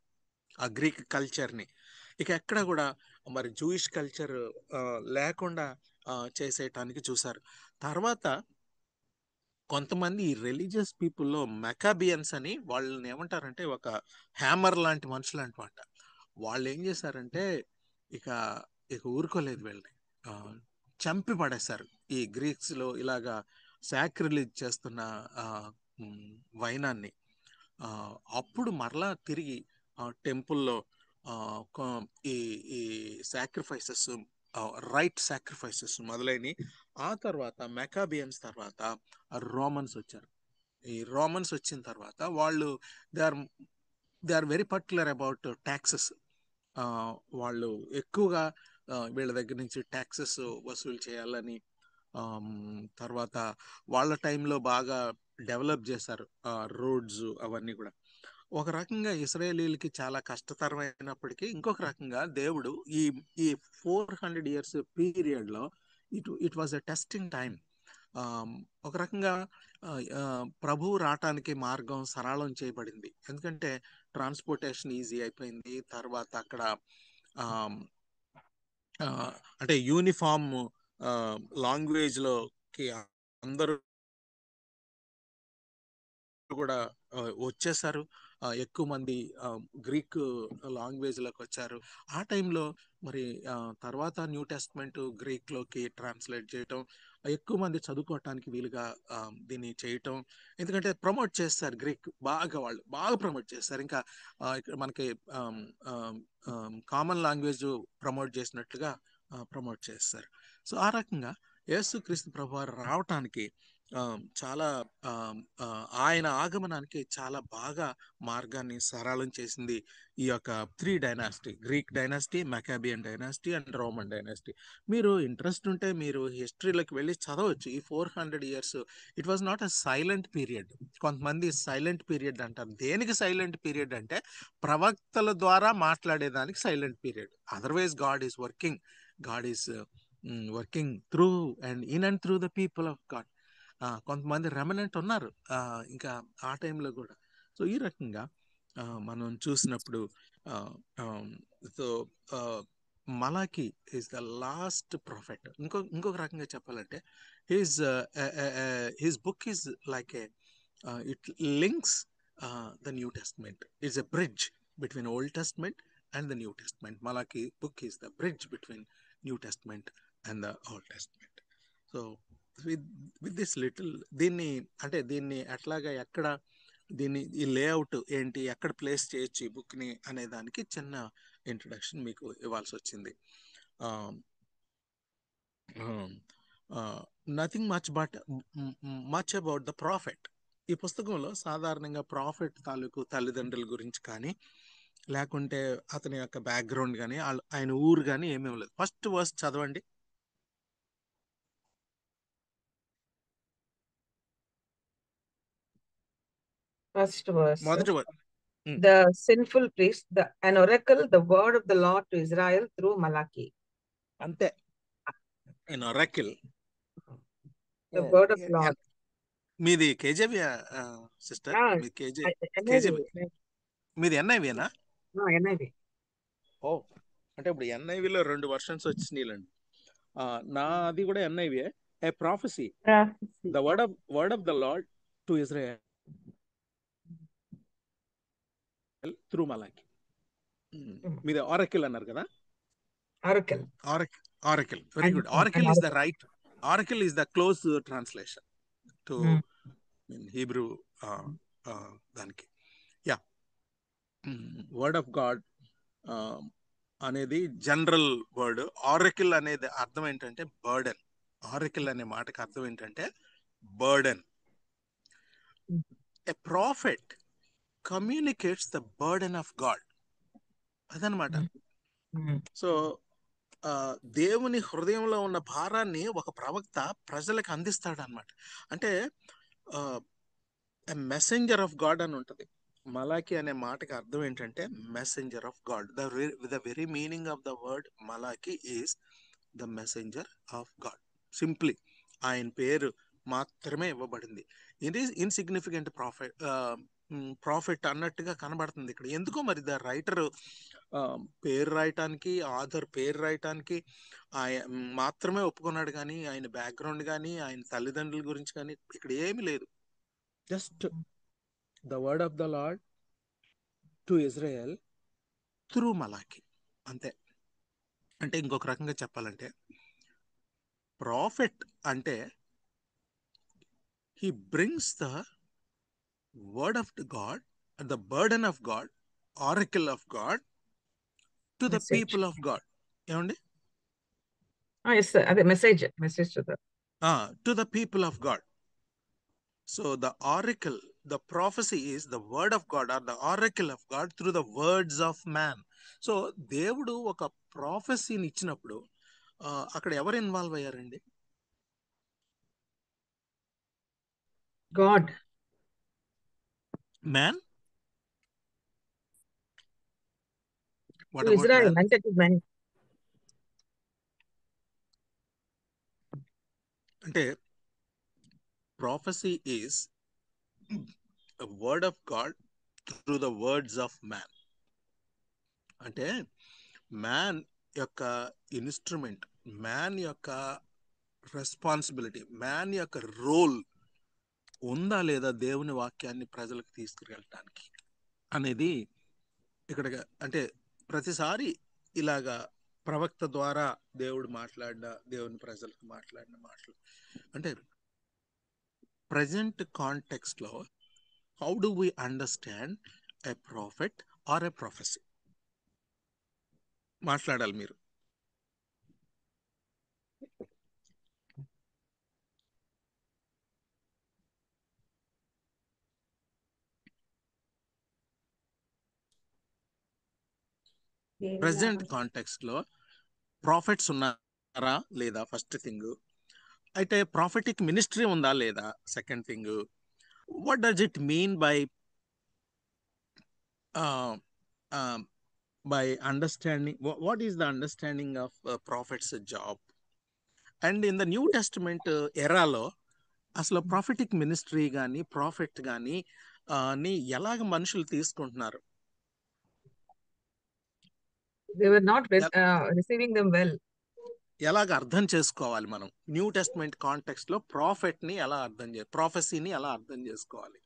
ఆ గ్రీక్ కల్చర్ని. ఇక ఎక్కడ కూడా మరి జూయిష్ కల్చర్ లేకుండా చేసేయటానికి చూశారు. తర్వాత కొంతమంది రిలీజియస్ పీపుల్లో మెకాబియన్స్ అని, వాళ్ళని ఏమంటారంటే ఒక హ్యామర్ లాంటి మనుషులు అనమాట. వాళ్ళు ఏం చేశారంటే ఇక ఊరుకోలేదు, వీళ్ళని చంపి పడేశారు. ఈ గ్రీక్స్లో ఇలాగా సాక్రిలీజ్ చేస్తున్న వైనాన్ని. అప్పుడు మరలా తిరిగి టెంపుల్లో ఈ ఈ సాక్రిఫైసెస్, రైట్ సాక్రిఫైసెస్ మొదలైనవి. ఆ తర్వాత మెకాబియన్స్ తర్వాత రోమన్స్ వచ్చారు. ఈ రోమన్స్ వచ్చిన తర్వాత వాళ్ళు they are very particular about taxes. వాళ్ళు ఎక్కువగా వీళ్ళ దగ్గర నుంచి ట్యాక్సెస్ వసూలు చేయాలని, తర్వాత వాళ్ళ టైంలో బాగా డెవలప్ చేశారు రోడ్స్ అవన్నీ కూడా. ఒక రకంగా ఇశ్రాయేలీలకి చాలా కష్టతరమైనప్పటికీ, ఇంకొక రకంగా దేవుడు ఈ 400 ఇయర్స్ పీరియడ్లో it was a testing time. ఒక రకంగా ప్రభువు రావటానికి మార్గం సరళం చేయబడింది. ఎందుకంటే ట్రాన్స్పోర్టేషన్ ఈజీ అయిపోయింది. తర్వాత అక్కడ అంటే యూనిఫామ్ లాంగ్వేజ్లోకి అందరూ కూడా వచ్చేసారు. ఎక్కువ మంది గ్రీక్ లాంగ్వేజ్లోకి వచ్చారు. ఆ టైంలో మరి తర్వాత న్యూ టెస్ట్మెంట్ గ్రీక్లోకి ట్రాన్స్లేట్ చేయటం, ఎక్కువ మంది చదువుకోవటానికి వీలుగా దీన్ని చేయటం. ఎందుకంటే ప్రమోట్ చేస్తారు, గ్రీక్ వాళ్ళు బాగా ప్రమోట్ చేస్తారు. ఇంకా మనకి కామన్ లాంగ్వేజ్ ప్రమోట్ చేసినట్లుగా ప్రమోట్ చేస్తారు. సో ఆ రకంగా యేసుక్రీస్తు ప్రభువారు రావటానికి చాలా ఆయన ఆగమనానికి చాలా బాగా మార్గాన్ని సరళం చేసింది ఈ యొక్క 3 dynasty, Greek dynasty, Maccabean dynasty and Roman dynasty. మీరు ఇంట్రెస్ట్ ఉంటే మీరు హిస్టరీలోకి వెళ్ళి చదవచ్చు. ఈ 400 years it was not a silent period. కొంతమంది సైలెంట్ పీరియడ్ అంటారు. దేనికి సైలెంట్ పీరియడ్ అంటే ప్రవక్తల ద్వారా మాట్లాడేదానికి silent period. Otherwise God is working, God is working through and in and through the people of God. కొంతమంది రెమనెంట్ ఉన్నారు ఇంకా ఆ టైంలో కూడా. సో ఈ రకంగా మనం చూసినప్పుడు సో మలాకి ఈజ్ ద లాస్ట్ ప్రాఫెట్. ఇంకొక రకంగా చెప్పాలంటే his book is like a it links the New Testament. It's a bridge between Old Testament and the New Testament. Malachi book is the bridge between New Testament and the Old Testament. So with this little దీన్ని ఎట్లాగా ఎక్కడ దీన్ని ఈ layout ఏంటి, ఎక్కడ place చేయొచ్చు ఈ బుక్ని అనే దానికి చిన్న ఇంట్రడక్షన్ మీకు ఇవ్వాల్సి వచ్చింది. Nothing much about the prophet. ఈ పుస్తకంలో సాధారణంగా ప్రాఫెట్ తాలూకు తల్లిదండ్రుల గురించి కానీ లేకుంటే అతని యొక్క బ్యాక్గ్రౌండ్ కానీ ఆయన ఊరు కానీ ఏమేమి లేదు. ఫస్ట్ వర్స్ చదవండి. First verse. మొదటి verse. The sinful priest, an oracle, the word of the Lord to Israel through Malachi. అంతే. an oracle. The word of Lord. మీది కేజీవి సిస్టర్? మీ కేజీవి మీది ఎన్ఐవినా? NIV. ఓ, అంటే ఇప్పుడు ఎన్ఐవిలో 2 వర్షన్స్ వచ్చినాయిలండి. నాది కూడా ఎన్ఐవియే. A prophecy, the word of the Lord to Israel through Malachi. మీది ఆరకిల్ అన్నారు కదా? Oracle. Oracle, very good. Oracle is the right, oracle is the close translation to Hebrew దానికి. యా, వర్డ్ ఆఫ్ గాడ్ అనేది general word. Oracle అనేది అర్థం ఏంటంటే burden. Oracle అనే మాటకి అర్థం ఏంటంటే burden. A prophet communicates the burden of God, అదనమాట. సో దేవుని హృదయంలో ఉన్న భారాన్ని ఒక ప్రవక్త ప్రజలకు అందిస్తాడు అనమాట. అంటే మెసెంజర్ ఆఫ్ గాడ్ అని ఉంటుంది. మలాకి అనే మాటకి అర్థం ఏంటంటే messenger of God. The very meaning of the word Malachi is the messenger of God. Simply ఆయన పేరు మాత్రమే ఇవ్వబడింది. ఇది ఇన్సిగ్నిఫికెంట్ ప్రాఫిట్ అన్నట్టుగా కనబడుతుంది ఇక్కడ. ఎందుకో మరి ద రైటర్ పేరు రాయటానికి, ఆథర్ పేరు రాయటానికి ఆయన మాత్రమే ఒప్పుకున్నాడు, కానీ ఆయన బ్యాక్గ్రౌండ్ కానీ ఆయన తల్లిదండ్రుల గురించి కానీ ఇక్కడ ఏమీ లేదు. Just the word of the Lord to Israel through మలాకి, అంతే. అంటే ఇంకొక రకంగా చెప్పాలంటే ప్రాఫెట్ అంటే he brings the word of God, the burden of God, oracle of God to the Message. people of God. ఏమండి? Yes, sir. అదే message to the people of God. So the oracle, the prophecy is the word of God or the oracle of God through the words of man. So దేవుడు ఒక ప్రాఫెసీని ఇచ్చినప్పుడు అక్కడ ఎవరు involve అయ్యారండి? God. Man? What To about Israel, man? అంటే to man. అంటే prophecy is a word of God through the words of man. అంటే man యొక్క ఇన్స్ట్రుమెంట్, మ్యాన్ యొక్క రెస్పాన్సిబిలిటీ, మ్యాన్ యొక్క రోల్ ఉందా లేదా దేవుని వాక్యాన్ని ప్రజలకు తీసుకువెళ్ళటానికి అనేది ఇక్కడ. అంటే ప్రతిసారి ఇలాగా ప్రవక్త ద్వారా దేవుడు మాట్లాడిన, దేవుని ప్రజలకు మాట్లాడిన మాటలు అంటే ప్రజెంట్ కాంటెక్స్ట్ లో how do we understand a prophet or a prophecy? మాట్లాడాలి మీరు. ప్రెసెంట్ కాంటెక్స్ట్ లో ప్రాఫిట్స్ ఉన్నారా లేదా ఫస్ట్ థింగ్, అయితే ప్రాఫిటిక్ మినిస్ట్రీ ఉందా లేదా second thing, what does it mean by understanding what is the understanding of prophet's job, and in the New Testament ఎరాలో అసలు prophetic ministry కానీ ప్రాఫిట్ కానీ ని ఎలాగ మనుషులు తీసుకుంటున్నారు, They were not receiving them well. ఎలాగ అర్థం చేసుకోవాలి మనం న్యూ టెస్ట్మెంట్ కాంటెక్స్ట్ లో ప్రాఫిట్ ని ఎలా ప్రాఫెసీని ఎలా అర్థం చేసుకోవాలి?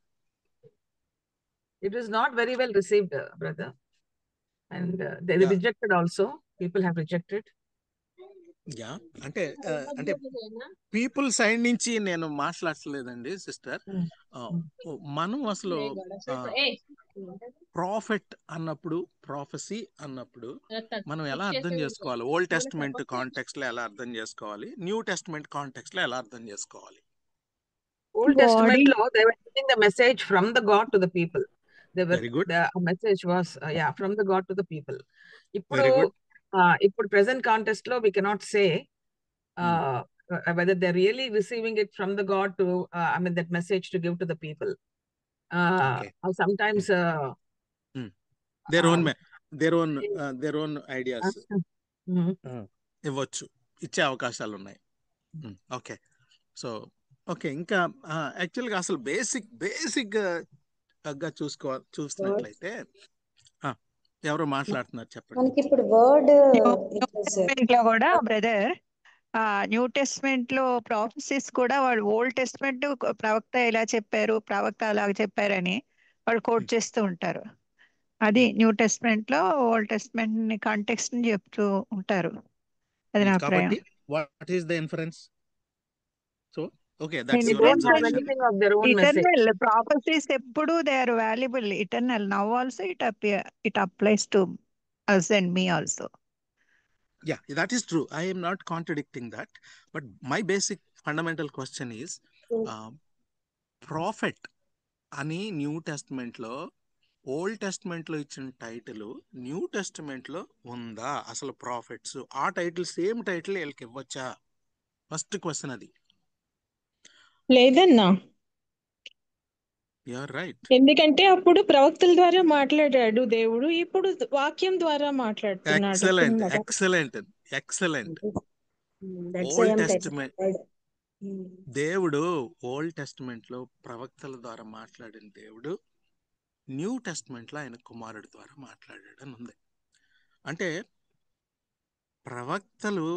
It was not very well received, brother. And they Yeah. rejected also. People have rejected. Yeah అంటే పీపుల్ సైడ్ నుంచి నేను మాట్లాడలేదండి సిస్టర్. మనం అసలు ప్రాఫిట్ అన్నప్పుడు ప్రాఫెసీ అన్నప్పుడు మనం ఎలా అర్థం చేసుకోవాలి? ఓల్డ్ టెస్ట్మెంట్ కాంటెక్స్ట్ లో ఎలా అర్థం చేసుకోవాలి, న్యూ టెస్ట్మెంట్ కాంటెక్స్ట్ లో ఎలా అర్థం చేసుకోవాలి? Old Testament law, they were giving the message from the God to the people. Very good. The message was from the God to the people. Very good. ఇప్పుడు present context లో we cannot say whether they're really receiving it from the God to that message to give to the people. Okay. Or sometimes their own ideas ఇవ్వచ్చు, ఇచ్చే అవకాశాలు ఉన్నాయి. Okay, so okay, ఇంకా యాక్చువల్గా అసలు basic గా చూసినట్లయితే ఎవరు మాట్లాడుతున్నారు చెప్పండి. మనకి ఇప్పుడు వర్డ్ లో కూడా బ్రదర్ న్యూ టెస్ట్మెంట్ లో ప్రాఫెసీస్ కూడా వాళ్ళు ఓల్డ్ టెస్ట్మెంట్ ప్రవక్త ఎలా చెప్పారు, ప్రవక్త అలాగ చెప్పారని వాళ్ళు కోట్ చేస్తూ ఉంటారు. అది న్యూ టెస్ట్మెంట్ లో ఓల్డ్ టెస్ట్మెంట్ కాంటెక్స్ట్ ని చెప్తూ ఉంటారు. అది నా అభిప్రాయం. కాబట్టి what is the inference? So okay, that's your observation. Eternal properties ఎప్పుడు they are valuable, eternal. Now also it applies to us and me also. Yeah, that is true. I am not contradicting that, but my basic fundamental question is prophet అని new Testament లో Old testament లో ఇచ్చిన title new Testament లో ఉందా అసలు? Profits ఆ title same title వీళ్ళకి ఇవ్వచ్చా? First question అది. లేదన్నా, యూఆర్ రైట్. ఎందుకంటే అప్పుడు ప్రవక్తల ద్వారా మాట్లాడాడు దేవుడు, ఇప్పుడు వాక్యం ద్వారా మాట్లాడుతున్నాడు. Excellent excellent excellent. Old testament దేవుడు ఓల్డ్ టెస్ట్మెంట్ లో ప్రవక్తల ద్వారా మాట్లాడిన దేవుడు న్యూ టెస్ట్మెంట్ లో ఆయన కుమారుడి ద్వారా మాట్లాడాడు అని ఉంది. అంటే ప్రవక్తలు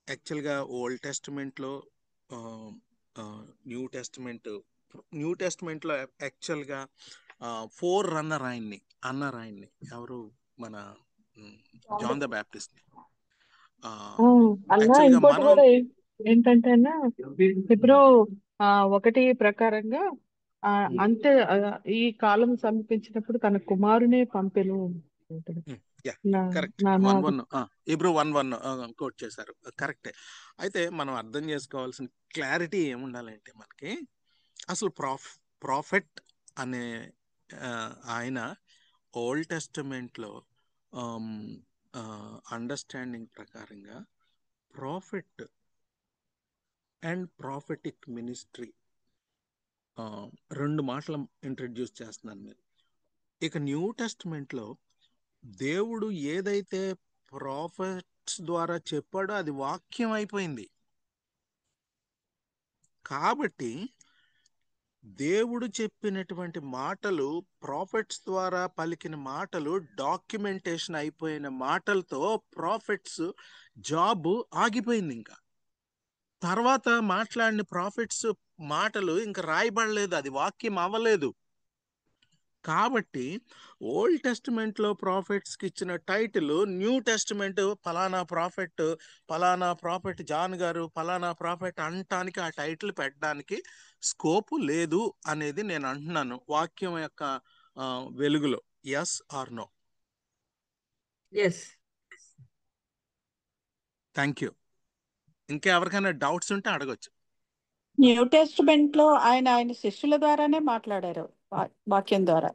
యాక్చువల్గా ఓల్డ్ టెస్ట్మెంట్ లో న్యూ టెస్ట్మెంట్ లో యాక్చువల్గా ఫోర్ రన్నర్ అన్నారు ఆయన్ని ఎవరు? మన జాన్ ద బ్యాప్టిస్ట్. అలా ఇంకోటి కూడా ఏంటంటే అన్న, ఇప్పుడు 1 ప్రకారంగా అంతే ఈ కాలం సమీపించినప్పుడు తన కుమారునే పంపెను. కరెక్ట్. 1:1 కోట్ చేశారు, కరెక్టే. అయితే మనం అర్థం చేసుకోవాల్సిన క్లారిటీ ఏముండాలంటే మనకి అసలు ప్రాఫెట్ అనే ఆయన ఓల్డ్ టెస్టమెంట్ లో అండర్స్టాండింగ్ ప్రకారంగా ప్రాఫిట్ అండ్ ప్రాఫిటిక్ మినిస్ట్రీ 2 మాటలు ఇంట్రడ్యూస్ చేస్తున్నాను నేను. ఇక న్యూ టెస్ట్మెంట్ లో దేవుడు ఏదైతే ప్రాఫిట్స్ ద్వారా చెప్పాడో అది వాక్యం అయిపోయింది. కాబట్టి దేవుడు చెప్పినటువంటి మాటలు, ప్రాఫిట్స్ ద్వారా పలికిన మాటలు, డాక్యుమెంటేషన్ అయిపోయిన మాటలతో ప్రాఫిట్స్ జాబ్ ఆగిపోయింది. ఇంకా తర్వాత మాట్లాడిన ప్రాఫిట్స్ మాటలు ఇంకా రాయబడలేదు, అది వాక్యం అవ్వలేదు. కాబట్టి ఓల్డ్ టెస్టిమెంట్ లో ప్రాఫిట్స్ కి ఇచ్చిన టైటిల్ న్యూ టెస్టిమెంట్ ఫలానా ప్రాఫిట్ జాన్ గారు ఫలానా ప్రాఫిట్ అనటానికి ఆ టైటిల్ పెట్టడానికి స్కోప్ లేదు అనేది నేను అంటున్నాను వాక్యం యొక్క వెలుగులో. Yes or no? Yes. Thank you. ఇంకా ఎవరికైనా డౌట్స్ ఉంటే అడగొచ్చు. న్యూ టెస్టిమెంట్ లో ఆయన శిష్యుల ద్వారానే మాట్లాడారు వాక్యం ద్వారా.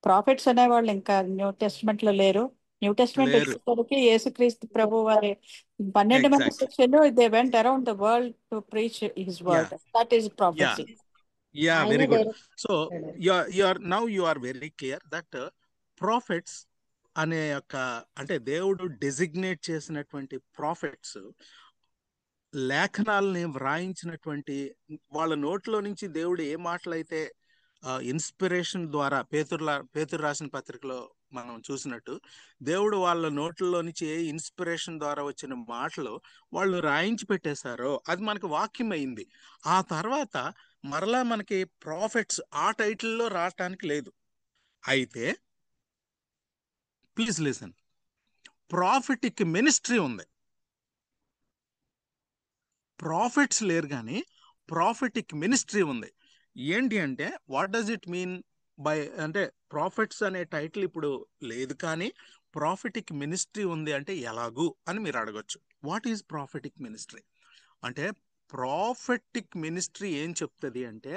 ప్రాఫిట్స్ అనేవాళ్ళు ఇంకా న్యూ టెస్టిమెంట్ లో లేరు. న్యూ టెస్ట్మెంట్ లేరు. వచ్చేసరికి యేసుక్రీస్తు ప్రభు వారి 12 మంది ఎగ్జాక్ట్లీ. శిష్యులు they went around the world to preach his yeah word. That is yeah prophecy. Yeah ఆయనే very good. Direct so you are very clear that prophets అనే యొక్క అంటే దేవుడు డెసిగ్నేట్ చేసినటువంటి ప్రాఫిట్స్ లేఖనాలని వ్రాయించినటువంటి వాళ్ళ నోట్లో నుంచి దేవుడు ఏ మాటలైతే ఇన్స్పిరేషన్ ద్వారా పేతురు రాసిన పత్రికలో మనం చూసినట్టు దేవుడు వాళ్ళ నోట్లలో నుంచి ఏ ఇన్స్పిరేషన్ ద్వారా వచ్చిన మాటలు వాళ్ళు రాయించి పెట్టేశారో అది మనకి వాక్యం అయింది. ఆ తర్వాత మరలా మనకి ప్రాఫిట్స్ ఆ టైటిల్లో రావటానికి లేదు. అయితే ప్లీజ్ లిసన్, ప్రాఫిటిక్ మినిస్ట్రీ ఉంది. ప్రాఫిట్స్ లేరు కానీ ప్రాఫిటిక్ మినిస్ట్రీ ఉంది. ఏంటి అంటే what does it mean by అంటే ప్రాఫిట్స్ అనే టైటిల్ ఇప్పుడు లేదు కానీ ప్రాఫిటిక్ మినిస్ట్రీ ఉంది అంటే ఎలాగూ అని మీరు అడగొచ్చు. వాట్ ఈజ్ ప్రాఫిటిక్ మినిస్ట్రీ అంటే ప్రాఫిటిక్ మినిస్ట్రీ ఏం చెప్తుంది అంటే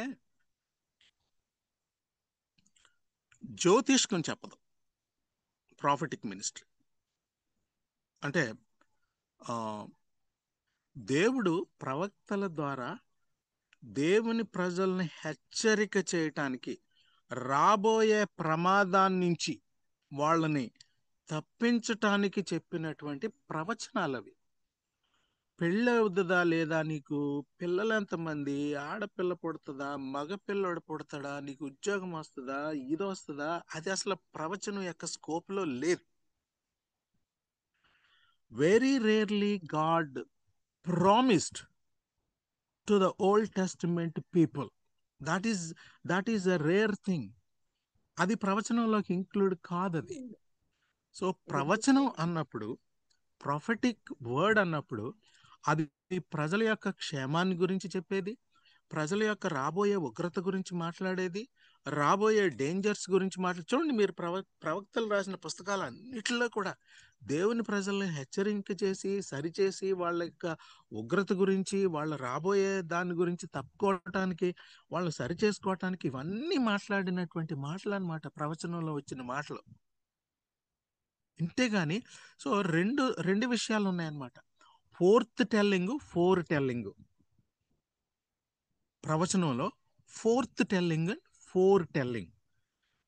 జ్యోతిష్కం చెప్పదు. ప్రాఫిటిక్ మినిస్ట్రీ అంటే దేవుడు ప్రవక్తల ద్వారా దేవుని ప్రజల్ని హెచ్చరిక చేయటానికి రాబోయే ప్రమాదాన్ని నుంచి వాళ్ళని తప్పించటానికి చెప్పినటువంటి ప్రవచనాలు అవి. పెళ్ళి అవుతుందా లేదా, నీకు పిల్లలు ఎంతమంది, ఆడపిల్ల పుడుతుందా, మగపిల్లడు పుడతాడా, నీకు ఉద్యోగం వస్తుందా, ఇది వస్తుందా, అది అసలు ప్రవచనం యొక్క స్కోప్లో లేదు. Very rarely God promised to the Old Testament people. That is a rare thing. అది ప్రవచనంలోకి ఇంక్లూడ్ కాదు అది. సో ప్రవచనం అన్నప్పుడు, ప్రొఫెటిక్ వర్డ్ అన్నప్పుడు అది ప్రజల యొక్క క్షేమాన్ని గురించి చెప్పేది, ప్రజల యొక్క రాబోయే ఉగ్రత గురించి మాట్లాడేది, రాబోయే డేంజర్స్ గురించి చూడండి మీరు ప్రవక్తలు రాసిన పుస్తకాలు అన్నిటిలో కూడా దేవుని ప్రజల్ని హెచ్చరిక చేసి సరిచేసి వాళ్ళ యొక్క ఉగ్రత గురించి, వాళ్ళ రాబోయే దాని గురించి తప్పుకోవటానికి, వాళ్ళు సరిచేసుకోవటానికి ఇవన్నీ మాట్లాడినటువంటి మాటలు అన్నమాట ప్రవచనంలో వచ్చిన మాటలు. ఇంతేగాని సో రెండు విషయాలు ఉన్నాయన్నమాట. Forth telling, foretelling. ప్రవచనంలో forth telling, foretelling.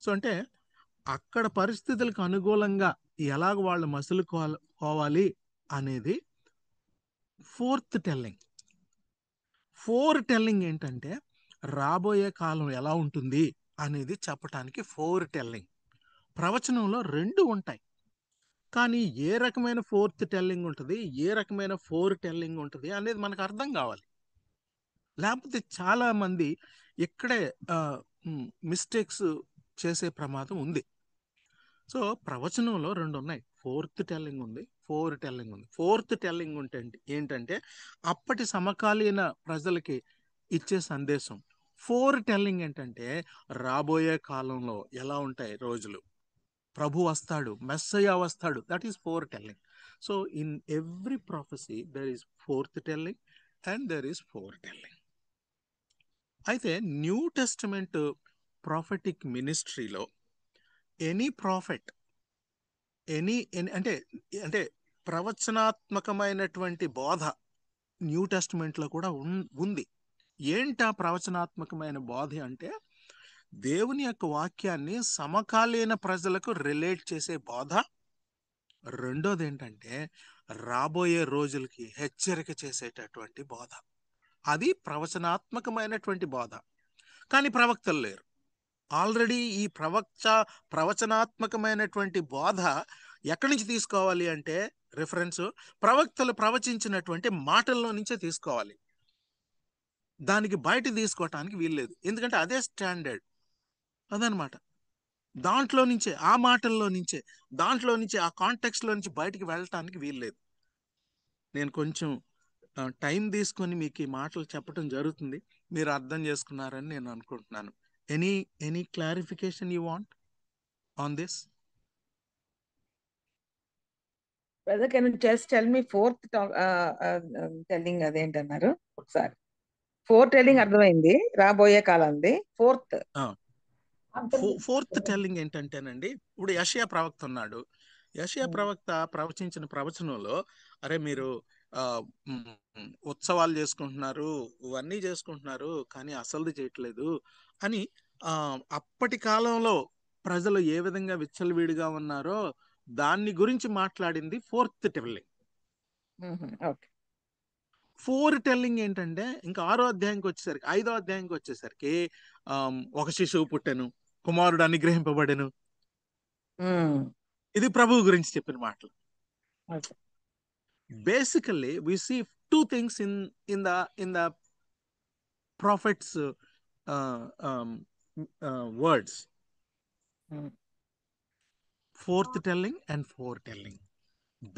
So అంటే అక్కడ పరిస్థితులకు అనుకూలంగా ఎలాగ వాళ్ళు మసులుకోవాలి అనేది ఫోర్త్ టెల్లింగ్. ఫోర్ టెల్లింగ్ ఏంటంటే రాబోయే కాలం ఎలా ఉంటుంది అనేది చెప్పటానికి ఫోర్ టెల్లింగ్. ప్రవచనంలో రెండు ఉంటాయి కానీ ఏ రకమైన ఫోర్త్ టెల్లింగ్ ఉంటుంది, ఏ రకమైన ఫోర్ టెల్లింగ్ ఉంటుంది అనేది మనకు అర్థం కావాలి. లేకపోతే చాలా మంది ఇక్కడే మిస్టేక్స్ చేసే ప్రమాదం ఉంది. సో ప్రవచనంలో రెండు ఉన్నాయి, ఫోర్త్ టెల్లింగ్ ఉంది, ఫోర్ టెల్లింగ్ ఉంది. ఫోర్త్ టెల్లింగ్ ఏంటంటే అప్పటి సమకాలీన ప్రజలకి ఇచ్చే సందేశం. ఫోర్ టెల్లింగ్ ఏంటంటే రాబోయే కాలంలో ఎలా ఉంటాయి రోజులు, ప్రభు వస్తాడు, మెస్సయ్య వస్తాడు. That is foretelling. So in every prophecy there is forthtelling and there is foretelling. అయితే న్యూ టెస్టమెంట్ ప్రాఫెటిక్ మినిస్ట్రీలో ఎనీ ప్రాఫెట్ అంటే ప్రవచనాత్మకమైనటువంటి బోధ న్యూ టెస్టమెంట్లో కూడా ఉంది. ఏంటా ప్రవచనాత్మకమైన బోధ అంటే దేవుని యొక్క వాక్యాన్ని సమకాలీన ప్రజలకు రిలేట్ చేసే బోధ. రెండోది ఏంటంటే రాబోయే రోజులకి హెచ్చరిక చేసేటటువంటి బోధ. అది ప్రవచనాత్మకమైనటువంటి బోధ. కానీ ప్రవక్తలు లేరు. ఆల్రెడీ ఈ ప్రవచనాత్మకమైనటువంటి బోధ ఎక్కడి నుంచి తీసుకోవాలి అంటే రిఫరెన్స్ ప్రవక్తలు ప్రవచించినటువంటి మాటల్లో నుంచే తీసుకోవాలి. దానికి బయట తీసుకోవటానికి వీల్లేదు. ఎందుకంటే అదే స్టాండర్డ్, అదనమాట. దాంట్లో నుంచే, ఆ మాటల్లో నుంచే, దాంట్లో నుంచి, ఆ కాంటెక్స్లో నుంచి బయటికి వెళ్ళటానికి వీల్లేదు. నేను కొంచెం టైం తీసుకొని మీకు ఈ మాటలు చెప్పడం జరుగుతుంది. మీరు అర్థం చేసుకున్నారని నేను అనుకుంటున్నాను. Any clarification you want on this? Brother, can you just tell me fourth telling అదేంటన్నారు ఒకసారి? ఫోర్త్ టెల్లింగ్ అర్థమైంది, రాబోయే కాలంది. ఫోర్త్ టెల్లింగ్ ఏంటంటేనండి, ఇప్పుడు యెషయా ప్రవక్త ఉన్నాడు. యెషయా ప్రవక్త ప్రవచించిన ప్రవచనంలో, అరే మీరు ఉత్సవాలు చేసుకుంటున్నారు, ఇవన్నీ చేసుకుంటున్నారు, కానీ అసలుది చేయట్లేదు అని అప్పటి కాలంలో ప్రజలు ఏ విధంగా విచ్చలవిడిగా ఉన్నారో దాన్ని గురించి మాట్లాడింది fourth telling. Okay. Four telling ఏంటంటే, ఇంకా 6వ అధ్యాయంకి వచ్చేసరికి, 5వ అధ్యాయంకి వచ్చేసరికి ఒక శిశువు పుట్టెను, కుమారుడు అనుగ్రహింపబడెను. ఇది ప్రభువు గురించి చెప్పిన మాటలు. Basically, we see two things in the prophets' words: forthtelling and foretelling.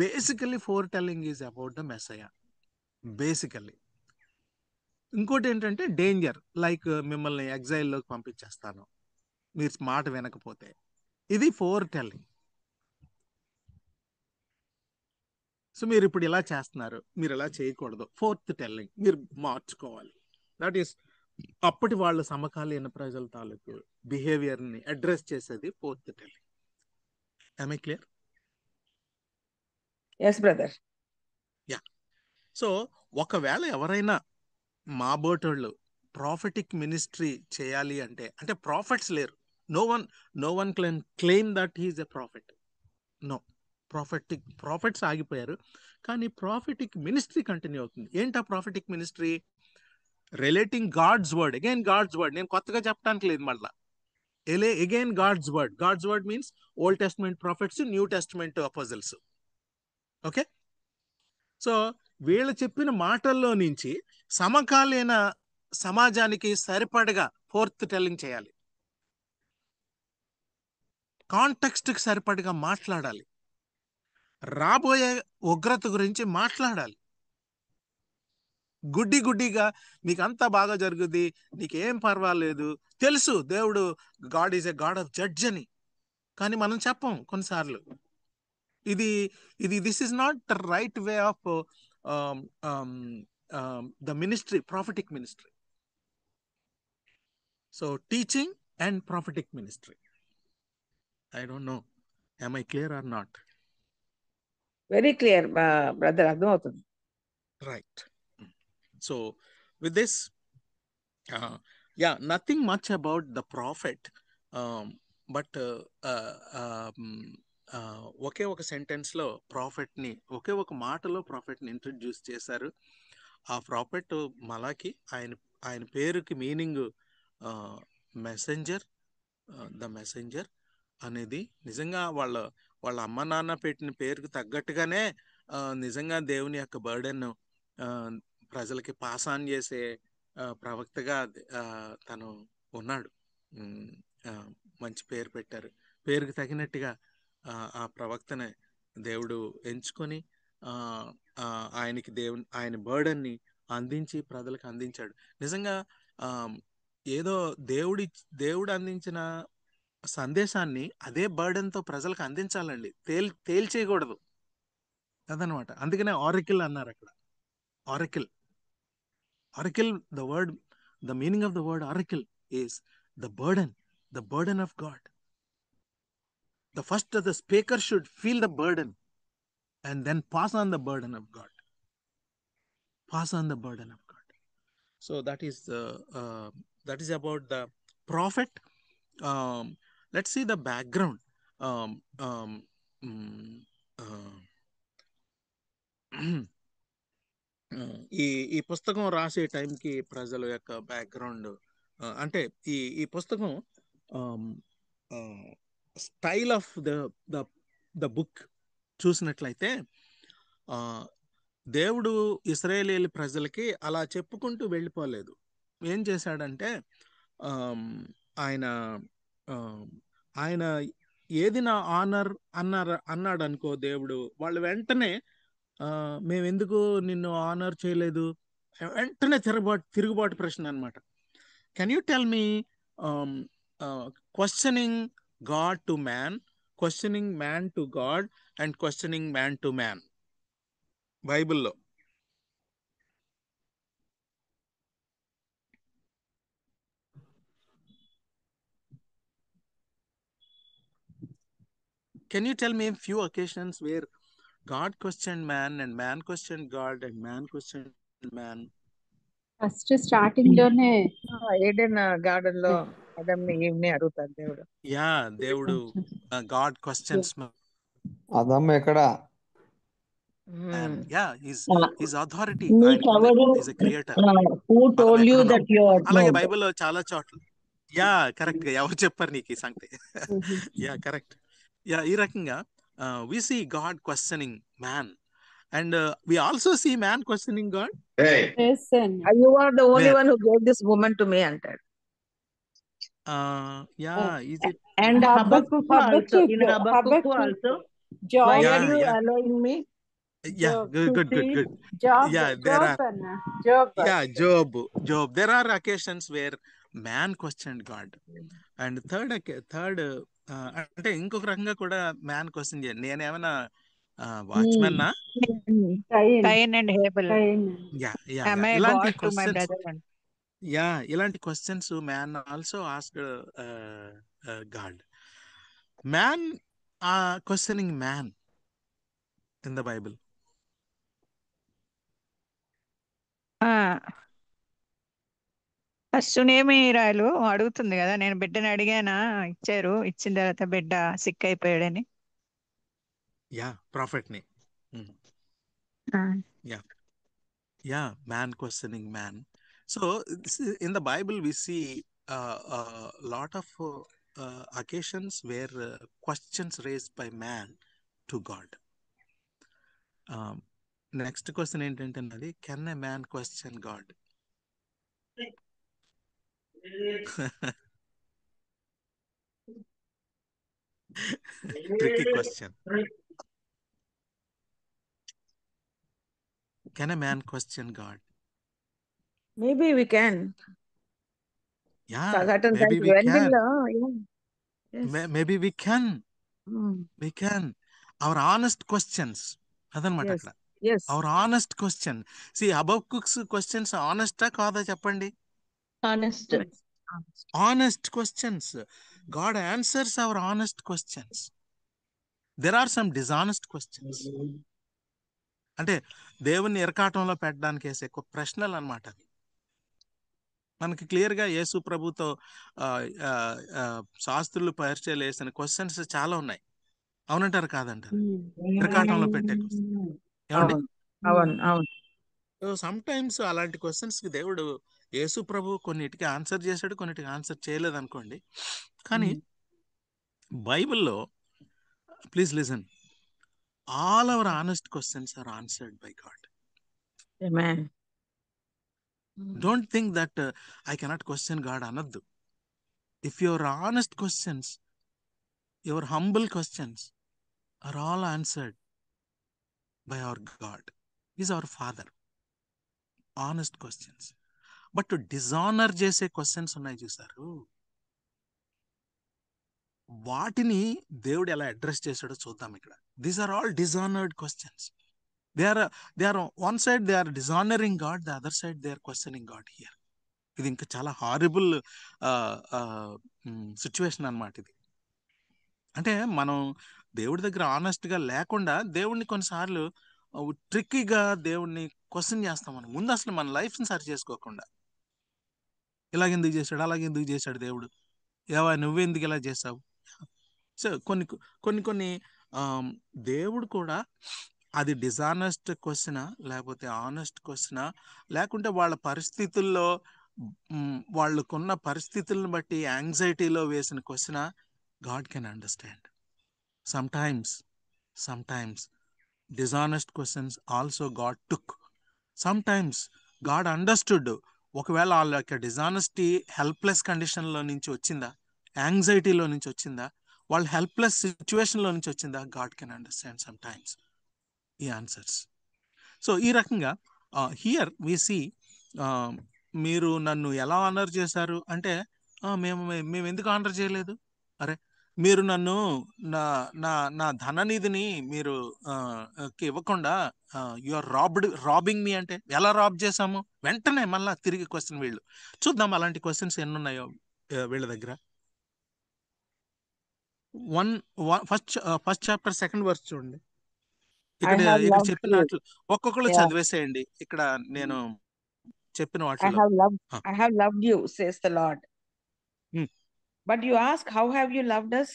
Basically, foretelling is about the Messiah. Basically, ఇంకోటి ఏంటంటే డేంజర్, లైక్ మిమ్మల్ని ఎగ్జైల్లోకి పంపించేస్తాను మీరు మాట వినకపోతే. ఇది ఫోర్టెల్లింగ్. సో మీరు ఇప్పుడు ఇలా చేస్తున్నారు, మీరు ఇలా చేయకూడదు, ఫోర్త్ టెల్లింగ్, మీరు మార్చుకోవాలి. దట్ ఈస్ అప్పటి వాళ్ళ సమకాలీన ప్రజల తాలూకు బిహేవియర్ని అడ్రస్ చేసేది fourth telling. Am I clear? Yes, brother. Yeah. So ఒకవేళ ఎవరైనా మా బోటోళ్ళు ప్రాఫిటిక్ మినిస్ట్రీ చేయాలి అంటే ప్రాఫిట్స్ లేరు. No one claim that he's a prophet. No, prophets ఆగిపోయారు, కానీ ప్రాఫిటిక్ మినిస్ట్రీ కంటిన్యూ అవుతుంది. ఏంటా prophetic ministry? Relating God's word. Again God's word, నేను కొత్తగా చెప్పడానికి లేదు మళ్ళా. Again God's word means old testament prophets, new testament apostles. Okay. So వీళ్ళు చెప్పిన మాటల్లో నుంచి సమకాలీన సమాజానికి సరిపడగా ఫోర్త్ టెల్లింగ్ చేయాలి, కాంటెక్స్ట్కి సరిపడగా మాట్లాడాలి, రాబోయే ఉగ్రత గురించి మాట్లాడాలి. గుడ్డిగా మీకు అంతా బాగా జరుగుద్ది, నీకేం పర్వాలేదు, తెలుసు దేవుడు God is a God of judge అని, కానీ మనం చెప్పం కొన్నిసార్లు. This is not the right way of the ministry, prophetic ministry. So teaching and prophetic ministry. I don't no, am I clear or not? Very clear, brother. అర్థమవుతుంది. Right. So with this, nothing much about the prophet, but ఒకే ఒక సెంటెన్స్లో ప్రాఫిట్ని, ఒకే ఒక మాటలో ప్రాఫిట్ని introduce చేశారు. ఆ profit మలాకి. ఆయన పేరుకి meaning messenger. The messenger అనేది నిజంగా వాళ్ళ అమ్మ నాన్న పెట్టిన పేరుకు తగ్గట్టుగానే నిజంగా దేవుని యొక్క బర్డెన్ ప్రజలకి పాస్ ఆన్ చేసే ప్రవక్తగా తను ఉన్నాడు. మంచి పేరు పెట్టారు. పేరుకి తగినట్టుగా ఆ ప్రవక్తనే దేవుడు ఎంచుకొని ఆయనకి ఆయన బర్డన్ని అందించి ప్రజలకు అందించాడు. నిజంగా ఏదో దేవుడు అందించిన సందేశాన్ని అదే బర్డెన్తో ప్రజలకు అందించాలండి, తేల్చేయకూడదు. అదనమాట. అందుకనే ఆరికిల్ అన్నారు అక్కడ. Auricle, the meaning of the word oracle is the burden of God. The speaker should feel the burden and then pass on the burden of God. So that is about the prophet. Let's see the background. ఈ పుస్తకం రాసే టైంకి ప్రజల యొక్క background, అంటే ఈ పుస్తకం style of the book చూసినట్లయితే, దేవుడు ఇశ్రాయేలీయుల ప్రజలకి అలా చెప్పుకుంటూ వెళ్ళిపోలేదు. ఏం చేశాడంటే, ఆయన ఏది నా ఆనర్ అన్నాడు అనుకో దేవుడు, వాళ్ళు వెంటనే మేమెందుకు నిన్ను ఆనర్ చేయలేదు, వెంటనే తిరుగుబాటు ప్రశ్న అనమాట. Can you tell me questioning God to man, questioning man to God and questioning man to man బైబిల్లో? can you tell me a few occasions where God questioned man and man questioned God and man questioned man? First starting లోనే Aiden garden లో ఆదాంని ఈవ్ని అడుగుతాడు దేవుడు. Yeah, దేవుడు God questions man. అదమ్మ ఎక్కడ? And yeah, his authority, Neekevvaru is a creator. who మనం told you ఎక్కడున్నాం? that you are అలాగే not? బైబిల్లో చాలా చోట్ల కరెక్ట్ గా ఎవరు చెప్పారు నీకు ఈ సంగతి? కరెక్ట్. ఈ రకంగా we see God questioning man and we also see man questioning God. yes and You are the only Where? one who gave this woman to me అంటాడు. Is it And Habakkuk also. In Habakkuk also. Job, Why Yeah, are you yeah. allowing me? Yeah, Job. good. Job, Yeah, there Job are. అన్న Job. Job. There are occasions where man questioned God. And third అంటే ఇంకొక రకంగా కూడా man question చేయండి. నేనేమైనా watchman నా? Cain and Abel. Am I ఇలాంటి God to my questions brother? ఇలాంటి questions man also asked God. Man questioning man in the Bible. First నేమిరాలు అడుగుతుంది కదా, నేను బిడ్డని అడిగానా, ఇచ్చారు, ఇచ్చిన తర్వాత బిడ్డ సిక్ అయిపోయాడని. ప్రాఫిట్ ని. Man questioning man. So in the Bible we see a lot of occasions where questions raised by man to God. Next question ఏంటంటే అది, can a man question God? Tricky question. Can a man question God? Maybe we can. Certain Maybe times we when can. Yes. Maybe we can. We can. Our honest questions. అదనమాట అక్కడ. Yes. Our honest question. See, Habakkuk's questions honest కాదా చెప్పండి? Honest questions. God answers our honest questions. There are some dishonest questions. అంటే దేవుణ్ణి ఇరకాటంలో పెట్టడానికి వేసే ప్రశ్నలు అన్నమాట అవి. మనకి క్లియర్ గా యేసు ప్రభుతో శాస్త్రులు పరిచయాలు వేసిన క్వశ్చన్స్ చాలా ఉన్నాయి. అవునంటారు కాదంటారు? ఇరకాటంలో పెట్టే క్వశ్చన్ ఏమండి? సమ్ టైమ్స్ అలాంటి క్వశ్చన్స్ కి దేవుడు యేసు ప్రభు కొన్నిటికి ఆన్సర్ చేశాడు, కొన్నిటికి ఆన్సర్ చేయలేదు అనుకోండి. కానీ బైబిల్లో please listen, all our honest questions are answered by God. Amen. Don't think that I cannot question God anaddu. If your honest questions, your humble questions are all answered by our God. He is our Father. Honest questions. But to dishonor చేసే questions ఉన్నాయి చూసారు, వాటిని దేవుడు ఎలా address చేశాడో చూద్దాం ఇక్కడ. These are all dishonored questions. They are one side they are dishonoring God, the other side they are questioning God here. ఇది ఇంకా చాలా హారిబుల్ సిచ్యువేషన్ అన్నమాట ఇది. అంటే మనం దేవుడి దగ్గర ఆనెస్ట్ గా లేకుండా దేవుడిని కొన్నిసార్లు ట్రిక్కీగా దేవుడిని క్వశ్చన్ చేస్తాం. మనం ముందు అసలు మన లైఫ్ ని సరి చేసుకోకుండా, ఇలాగెందుకు చేశాడు, అలాగెందుకు చేశాడు దేవుడు, నువ్వెందుకు ఇలా చేసావు. సో కొన్ని దేవుడు కూడా అది డిజానెస్ట్ క్వశ్చనా లేకపోతే ఆనెస్ట్ క్వశ్చనా, లేకుంటే వాళ్ళ పరిస్థితుల్లో వాళ్ళకున్న పరిస్థితులను బట్టి యాంగ్జైటీలో వేసిన క్వశ్చనా, God can understand. sometimes dishonest questions also God took. Sometimes God understood. ఒకవేళ వాళ్ళ యొక్క డిజానెస్టీ హెల్ప్లెస్ కండిషన్లో నుంచి వచ్చిందా, యాంగ్జైటీలో నుంచి వచ్చిందా, వాళ్ళ హెల్ప్లెస్ సిచ్యువేషన్లో నుంచి వచ్చిందా, God can understand some times ఈ ఆన్సర్స్. సో ఈ రకంగా హియర్ వి సీ, మీరు నన్ను ఎలా ఆనర్ చేశారు అంటే, మేము ఎందుకు ఆనర్ చేయలేదు, అరే మీరు నన్ను నా ధననిధిని మీరు ఇవ్వకుండా యు ఆర్ రాబింగ్ మీ అంటే, ఎలా రాబ్ చేశాము? వెంటనే మళ్ళా తిరిగి క్వశ్చన్. వీళ్ళు చూద్దాం అలాంటి క్వశ్చన్స్ ఎన్ని ఉన్నాయో వీళ్ళ దగ్గర. ఫస్ట్ చాప్టర్ సెకండ్ వర్స్ చూడండి. I ఇక్కడ have ఇక్కడ loved చెప్పిన you. వాటిలో ఒక్కొక్కరు Yeah. చదివేసేయండి. ఇక్కడ నేను చెప్పిన I వాటిలో have loved you, says the Lord. Hmm. But you ask, how have you loved us?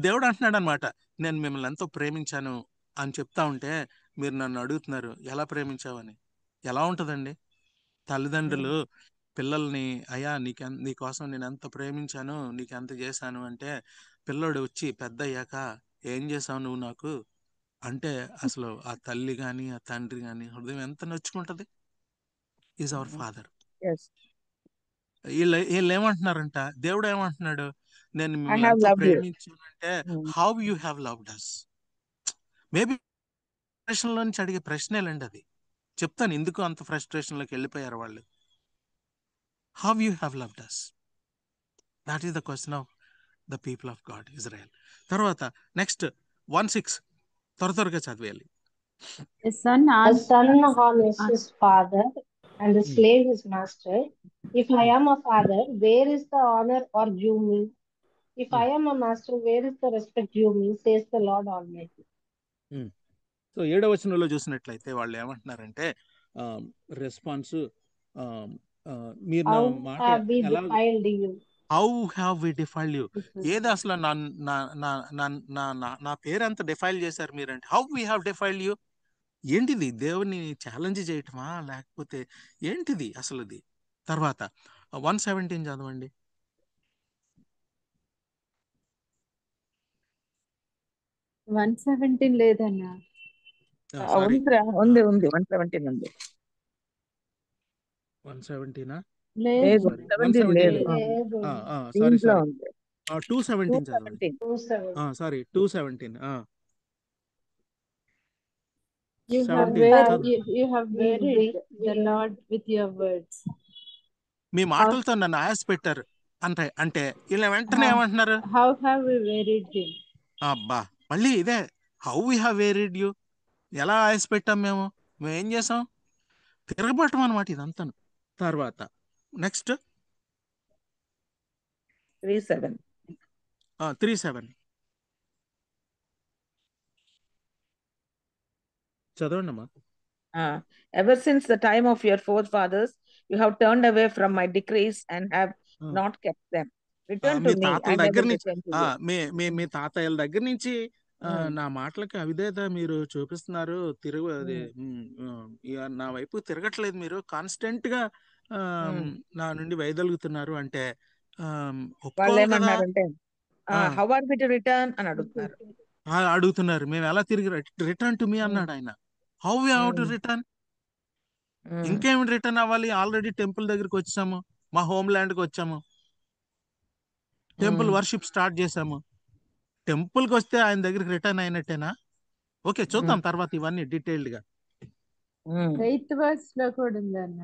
దేవుడు అంటున్నాడు అనమాట, నేను మిమ్మల్ని ఎంతో ప్రేమించాను అని చెప్తా ఉంటే మీరు నన్ను అడుగుతున్నారు ఎలా ప్రేమించావని. ఎలా ఉంటుందండి? తల్లిదండ్రులు పిల్లల్ని, అయ్యా నీకోసం నేను ఎంత ప్రేమించాను, నీకు ఎంత చేశాను అంటే, పిల్లోడు వచ్చి పెద్ద అయ్యాక ఏం చేసావు నువ్వు నాకు అంటే, అసలు ఆ తల్లి కానీ ఆ తండ్రి కానీ హృదయం ఎంత నొచ్చుకుంటది. Is our father. Yes. వీళ్ళు ఏమంటున్నారంట, దేవుడు ఏమంటున్నాడు, నేను I మిమ్మల్ని have ఎంతో loved you. ప్రేమించానంటే how you have loved us. Maybe ఫ్రస్ట్రేషన్లో నుంచి అడిగే ప్రశ్నేలండి అది. చెప్తాను ఎందుకు అంత ఫ్రస్ట్రేషన్లోకి వెళ్ళిపోయారు వాళ్ళు. How you have loved us, that is the question of the people of God, Israel. తర్వాత నెక్స్ట్ 1:6 త్వరగా చదివేయాలి. A son The son honors honors his father, and the slave his master. If I am a father, where is the honor or due me? If I am a master, where is the respect due me? Says the Lord Almighty. So 7వ వచనంలో చూసినట్లయితే వాళ్ళు ఏమంటున్నారంటే, response, మీరు నా How మాట have we ఎలా, defiled you? How have we defiled you. ఏది అసలు నా పేరు అంత డిఫైల్ చేశారు మీరంటే, how we have defiled you. ఏంటిది? దేవుని ఛాలెంజ్ చేయటమా లేకపోతే ఏంటిది అసలు ఇది? తర్వాత 1:17 చదవండి. 117 లేదన్నా. సారీ, ఉంది 117 ఉంది. 117 లేదు. 117 లేదు. సారీ దీంట్లో ఉంది. 2:17 చదవండి. 217. Sorry 2:17. You have 17 you have wearied the Lord with your words. మీ మాటలతో నన్ను ఆయాస పెట్టారు అంటే వీళ్ళ వెంటనే ఏమంటున్నారు, How have we wearied him? అబ్బా మళ్ళీ ఇదే, హౌ వీ హ్యావ్ వేరిడ్ యూ. ఎలా ఆయాస పెట్టాం మేము ఏం చేసాం? తిరగబట్టం అనమాట ఇదంతా. తర్వాత నెక్స్ట్ 3:7 చదవండి అమ్మా. Ever since the time of your forefathers, you have turned away from my decrees and have not kept them. Return to me me, తాతల and I దగ్గర will నుంచి return to you. మీ తాతయ్యల దగ్గర నుంచి నా మాటలకి అవిధేత మీరు చూపిస్తున్నారు. నా వైపు తిరగట్లేదు, మీరు కాన్స్టెంట్ గా నా నుండి వైదొలుగుతున్నారు అంటే వాళ్ళు ఒప్పుకోవాలి కదా. ఏమన్నారంటే how are we to return అని అడుగుతున్నారు. అడుగుతున్నారు మేము ఎలా తిరిగి, రిటర్న్ టు మీ అన్నాడు ఆయన. How we have to return? ఇంకేమి రిటర్న్ అవ్వాలి? ఆల్రెడీ టెంపుల్ దగ్గరికి వచ్చాము, మా హోమ్ ల్యాండ్కి వచ్చాము, టెంపుల్ వర్షిప్ స్టార్ట్ చేసాము. టెంపుల్కి వస్తే ఆయన దగ్గరికి రిటర్న్ అయినట్టేనా? ఓకే, చూద్దాం తర్వాత ఇవన్నీ డీటెయిల్డ్ గా. 8th verse లో కూడా ఉందన్న.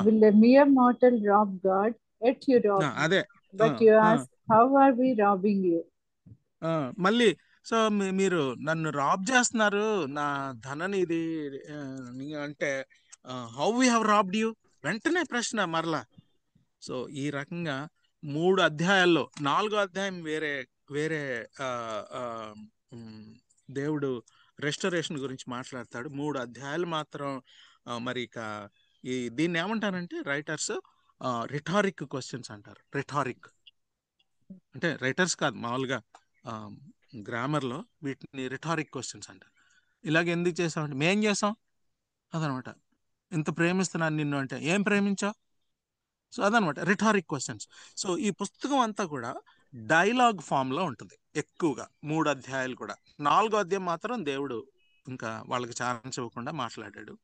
Will a mere mortal rob God? Yet you rob me. అదే. But you ask, how are we robbing you? మళ్ళీ సో మీరు నన్ను రాబ్ చేస్తున్నారు, నా ధననిది అంటే how we have robbed you. వెంటనే ప్రశ్న మరలా. సో ఈ రకంగా 3 అధ్యాయాల్లో 4వ అధ్యాయం వేరే దేవుడు రెస్టరేషన్ గురించి మాట్లాడతాడు. 3 అధ్యాయాలు మాత్రం మరి ఇక దీన్ని ఏమంటారంటే రైటర్స్ రిటారిక్ క్వశ్చన్స్ అంటారు. రిటారిక్ అంటే రైటర్స్ కాదు, మామూలుగా గ్రామర్లో వీటిని రిటారిక్ క్వశ్చన్స్ అంటారు. ఇలాగ ఎందుకు చేసామంటే మేం చేసాం అదనమాట. ఇంత ప్రేమిస్తున్నాను నిన్ను అంటే ఏం ప్రేమించావు? సో అదనమాట రిటారిక్ క్వశ్చన్స్. సో ఈ పుస్తకం అంతా కూడా డైలాగ్ ఫామ్లో ఉంటుంది ఎక్కువగా. 3 అధ్యాయాలు కూడా. 4వ అధ్యాయం మాత్రం దేవుడు ఇంకా వాళ్ళకి ఛాన్స్ ఇవ్వకుండా మాట్లాడాడు.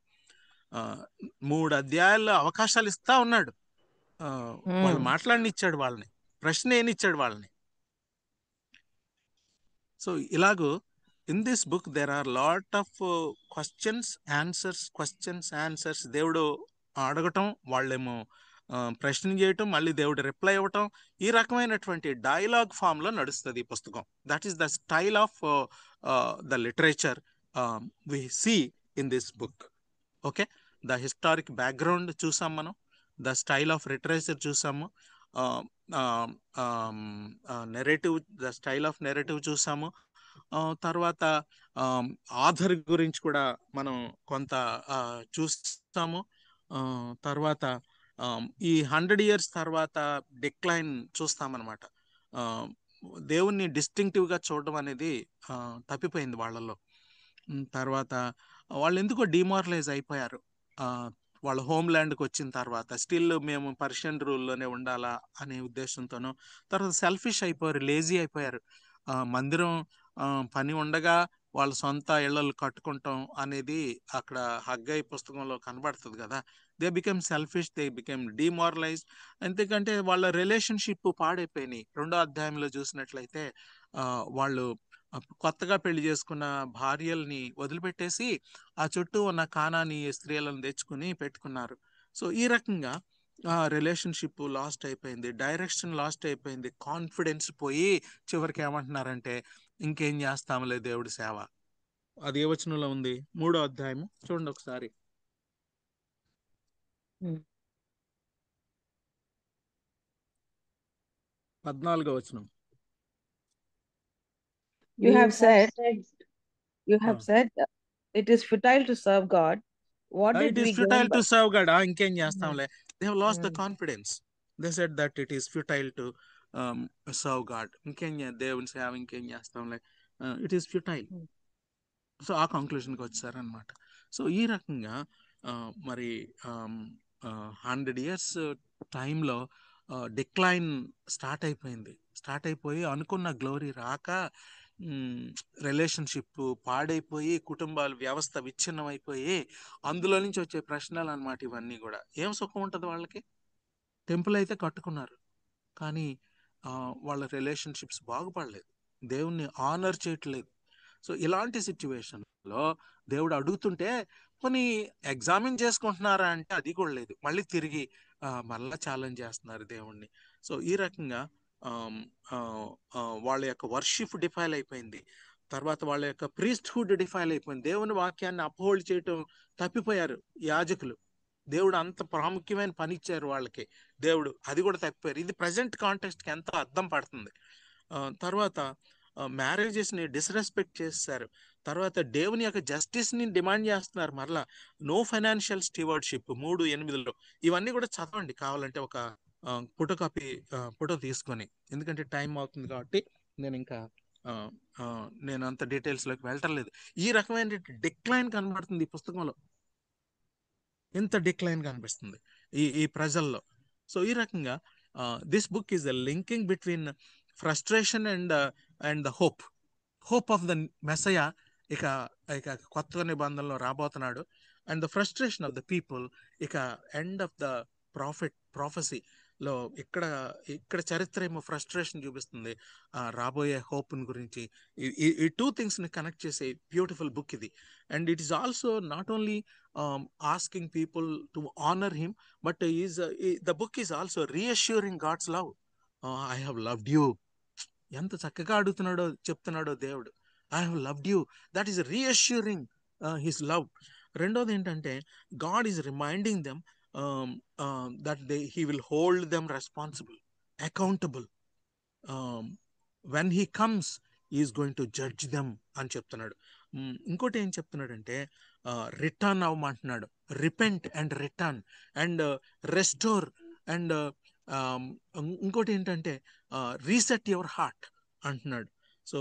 3 అధ్యాయాల్లో అవకాశాలు ఇస్తా ఉన్నాడు. వాళ్ళు మాట్లాడనిచ్చాడు, వాళ్ళని ప్రశ్న ఏనిచ్చాడు వాళ్ళని. సో ఇలాగూ in this book there are lot of questions answers. దేవుడు అడగటం, వాళ్ళేమో ప్రశ్న చేయటం, మళ్ళీ దేవుడు రిప్లై ఇవ్వటం, ఈ రకమైనటువంటి డైలాగ్ ఫామ్ లో నడుస్తుంది ఈ పుస్తకం. That is the style of the literature we see in this book. Okay, the historic background చూసాం మనం, ద స్టైల్ ఆఫ్ లిటరేచర్ చూసాము, narrative, the style of narrative చూసాము. తర్వాత ఆథర్ గురించి కూడా మనం కొంత చూస్తాము. తర్వాత ఈ 100 years తర్వాత డిక్లైన్ చూస్తామన్నమాట. దేవుణ్ణి డిస్టింక్టివ్గా చూడడం అనేది తప్పిపోయింది వాళ్ళలో. తర్వాత వాళ్ళు ఎందుకో డిమారలైజ్ అయిపోయారు. వాళ్ళ హోమ్ ల్యాండ్కి వచ్చిన తర్వాత స్టిల్ మేము పర్షియన్ రూల్లోనే ఉండాలా అనే ఉద్దేశంతోనూ, తర్వాత సెల్ఫిష్ అయిపోయారు, లేజీ అయిపోయారు. మందిరం పని ఉండగా వాళ్ళ సొంత ఇళ్లలు కట్టుకుంటాం అనేది అక్కడ హగ్గై పుస్తకంలో కనబడుతుంది కదా. They became selfish, they became demoralize. ఎందుకంటే వాళ్ళ రిలేషన్షిప్ పాడైపోయినాయి. 2వ అధ్యాయంలో చూసినట్లయితే వాళ్ళు కొత్తగా పెళ్లి చేసుకున్న భార్యల్ని వదిలిపెట్టేసి ఆ చుట్టూ ఉన్న కానాని స్త్రీలను తెచ్చుకుని పెట్టుకున్నారు. సో ఈ రకంగా రిలేషన్షిప్ లాస్ట్ అయిపోయింది, డైరెక్షన్ లాస్ట్ అయిపోయింది, కాన్ఫిడెన్స్ పోయి చివరికి ఏమంటున్నారంటే ఇంకేం చేస్తాంలే దేవుడి సేవ. అది ఏ వచనంలో ఉంది? 3వ అధ్యాయము చూడండి ఒకసారి. 14వ వచనం. You have said, Ah. it is futile to serve God. What did It is we gain futile by to serve God. ఇంకేం చేస్తాంలే. They have lost the confidence. They said that it is futile to serve God. ఇంకేం దేవుని సేవ ఇంకేం చేస్తాంలే, it is futile. So ఆ కంక్లూషన్కి వచ్చారనమాట. So ఈ రకంగా మరి 100 years టైంలో డిక్లైన్ స్టార్ట్ అయిపోయింది. స్టార్ట్ అయిపోయి అనుకున్న గ్లోరీ రాక రిలేషన్షిప్ పాడైపోయి కుటుంబాల వ్యవస్థ విచ్ఛిన్నం అయిపోయి అందులో నుంచి వచ్చే ప్రశ్నలు అనమాట ఇవన్నీ కూడా. ఏం సుఖం ఉంటుంది వాళ్ళకి? టెంపుల్ అయితే కట్టుకున్నారు కానీ వాళ్ళ రిలేషన్షిప్స్ బాగుపడలేదు, దేవుణ్ణి ఆనర్ చేయట్లేదు. సో ఇలాంటి సిచ్యువేషన్లో దేవుడు అడుగుతుంటే కొన్ని ఎగ్జామిన్ చేసుకుంటున్నారా అంటే అది కూడా లేదు. మళ్ళీ తిరిగి మళ్ళీ ఛాలెంజ్ చేస్తున్నారు దేవుణ్ణి. సో ఈ రకంగా వాళ్ళ యొక్క వర్షిప్ డిఫైల్ అయిపోయింది. తర్వాత వాళ్ళ యొక్క ప్రీస్ట్హుడ్ డిఫైల్ అయిపోయింది. దేవుని వాక్యాన్ని అప్హోల్డ్ చేయటం తప్పిపోయారు యాజకులు. దేవుడు అంత ప్రాముఖ్యమైన పని ఇచ్చారు వాళ్ళకి, దేవుడు అది కూడా తప్పిపోయారు. ఇది ప్రజెంట్ కాంటెక్స్ట్కి ఎంతో అర్థం పడుతుంది. తర్వాత మ్యారేజెస్ని డిస్రెస్పెక్ట్ చేస్తారు. తర్వాత దేవుని యొక్క జస్టిస్ని డిమాండ్ చేస్తున్నారు. మరలా నో ఫైనాన్షియల్ స్టీవర్డ్షిప్ 3:8. ఇవన్నీ కూడా చదవండి కావాలంటే, ఒక ఫోటో తీసుకొని, ఎందుకంటే టైం అవుతుంది కాబట్టి నేను అంత డీటెయిల్స్లోకి వెళ్ళటం లేదు. ఈ రకమైన డిక్లైన్ కనబడుతుంది ఈ పుస్తకంలో, ఎంత డిక్లైన్ కనిపిస్తుంది ఈ ప్రజల్లో. సో ఈ రకంగా this book is the linking between frustration and the hope of the Messiah. ఇక కొత్త నిబంధనలో రాబోతున్నాడు. And the frustration of the people, ఇక ఎండ్ ఆఫ్ ద ప్రాఫెసీలో ఇక్కడ చరిత్ర ఏమో ఫ్రస్ట్రేషన్ చూపిస్తుంది, రాబోయే హోప్ని గురించి. ఈ 2 థింగ్స్ని కనెక్ట్ చేసే బ్యూటిఫుల్ బుక్ ఇది. And it is also not only asking people to honor him, but the book is also reassuring God's love. I have loved you. ఎంత చక్కగా అడుగుతున్నాడో చెప్తున్నాడో దేవుడు, I have loved you. That is reassuring his love. రెండోది ఏంటంటే God is reminding them that he will hold them responsible, accountable. When he comes, he is going to judge them అని చెప్తున్నాడు. ఇంకోటి ఏం చెప్తున్నాడంటే రిటర్న్ అవ్వమంటున్నాడు. Repent and return and restore. And ఇంకోటి ఏంటంటే రీసెట్ యువర్ హార్ట్ అంటున్నాడు. So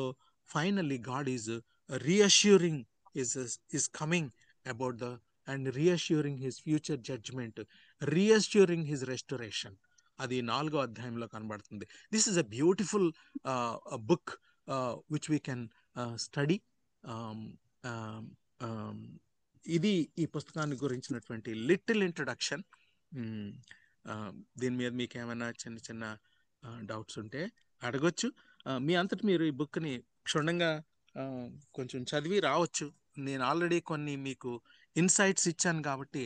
finally God is reassuring is coming about and reassuring his future judgment, reassuring his restoration. అది 4వ అధ్యాయంలో కనబడుతుంది. This is a beautiful book which we can study. ఇది ఈ పుస్తకాన్ని గురించినటువంటి లిటిల్ ఇంట్రడక్షన్. దీని మీద మీకు ఏమైనా చిన్న డౌట్స్ ఉంటే అడగొచ్చు. మీ అంతటి మీరు ఈ బుక్ని క్షుణ్ణంగా కొంచెం చదివి రావచ్చు. నేను ఆల్రెడీ కొన్ని మీకు ఇన్సైట్స్ ఇచ్చాను కాబట్టి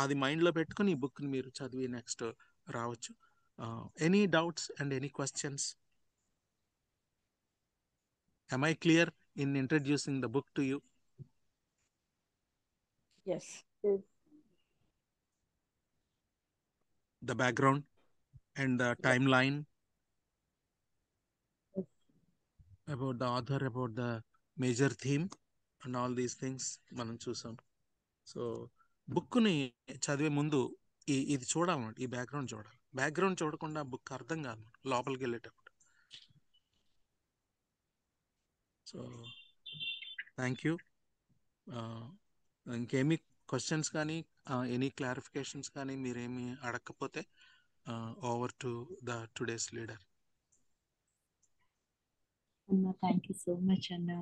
అది మైండ్లో పెట్టుకుని ఈ బుక్ని మీరు చదివి నెక్స్ట్ రావచ్చు. Any doubts and any questions? Am I clear in introducing the book to you? Yes. The background? and the timeline about the author, about the major theme and all these things మనం చూసాం. So బుక్ని చదివే ముందు ఇది చూడాలన్నమాట, ఈ background చూడాలి. Background చూడకుండా book అర్థం కాదు లోపలికి వెళ్ళేటప్పుడు. So thank you. ఇంకేమీ క్వశ్చన్స్ కానీ ఎనీ క్లారిఫికేషన్స్ కానీ మీరేమి అడగకపోతే over to the today's leader. Anna, thank you so much, Anna.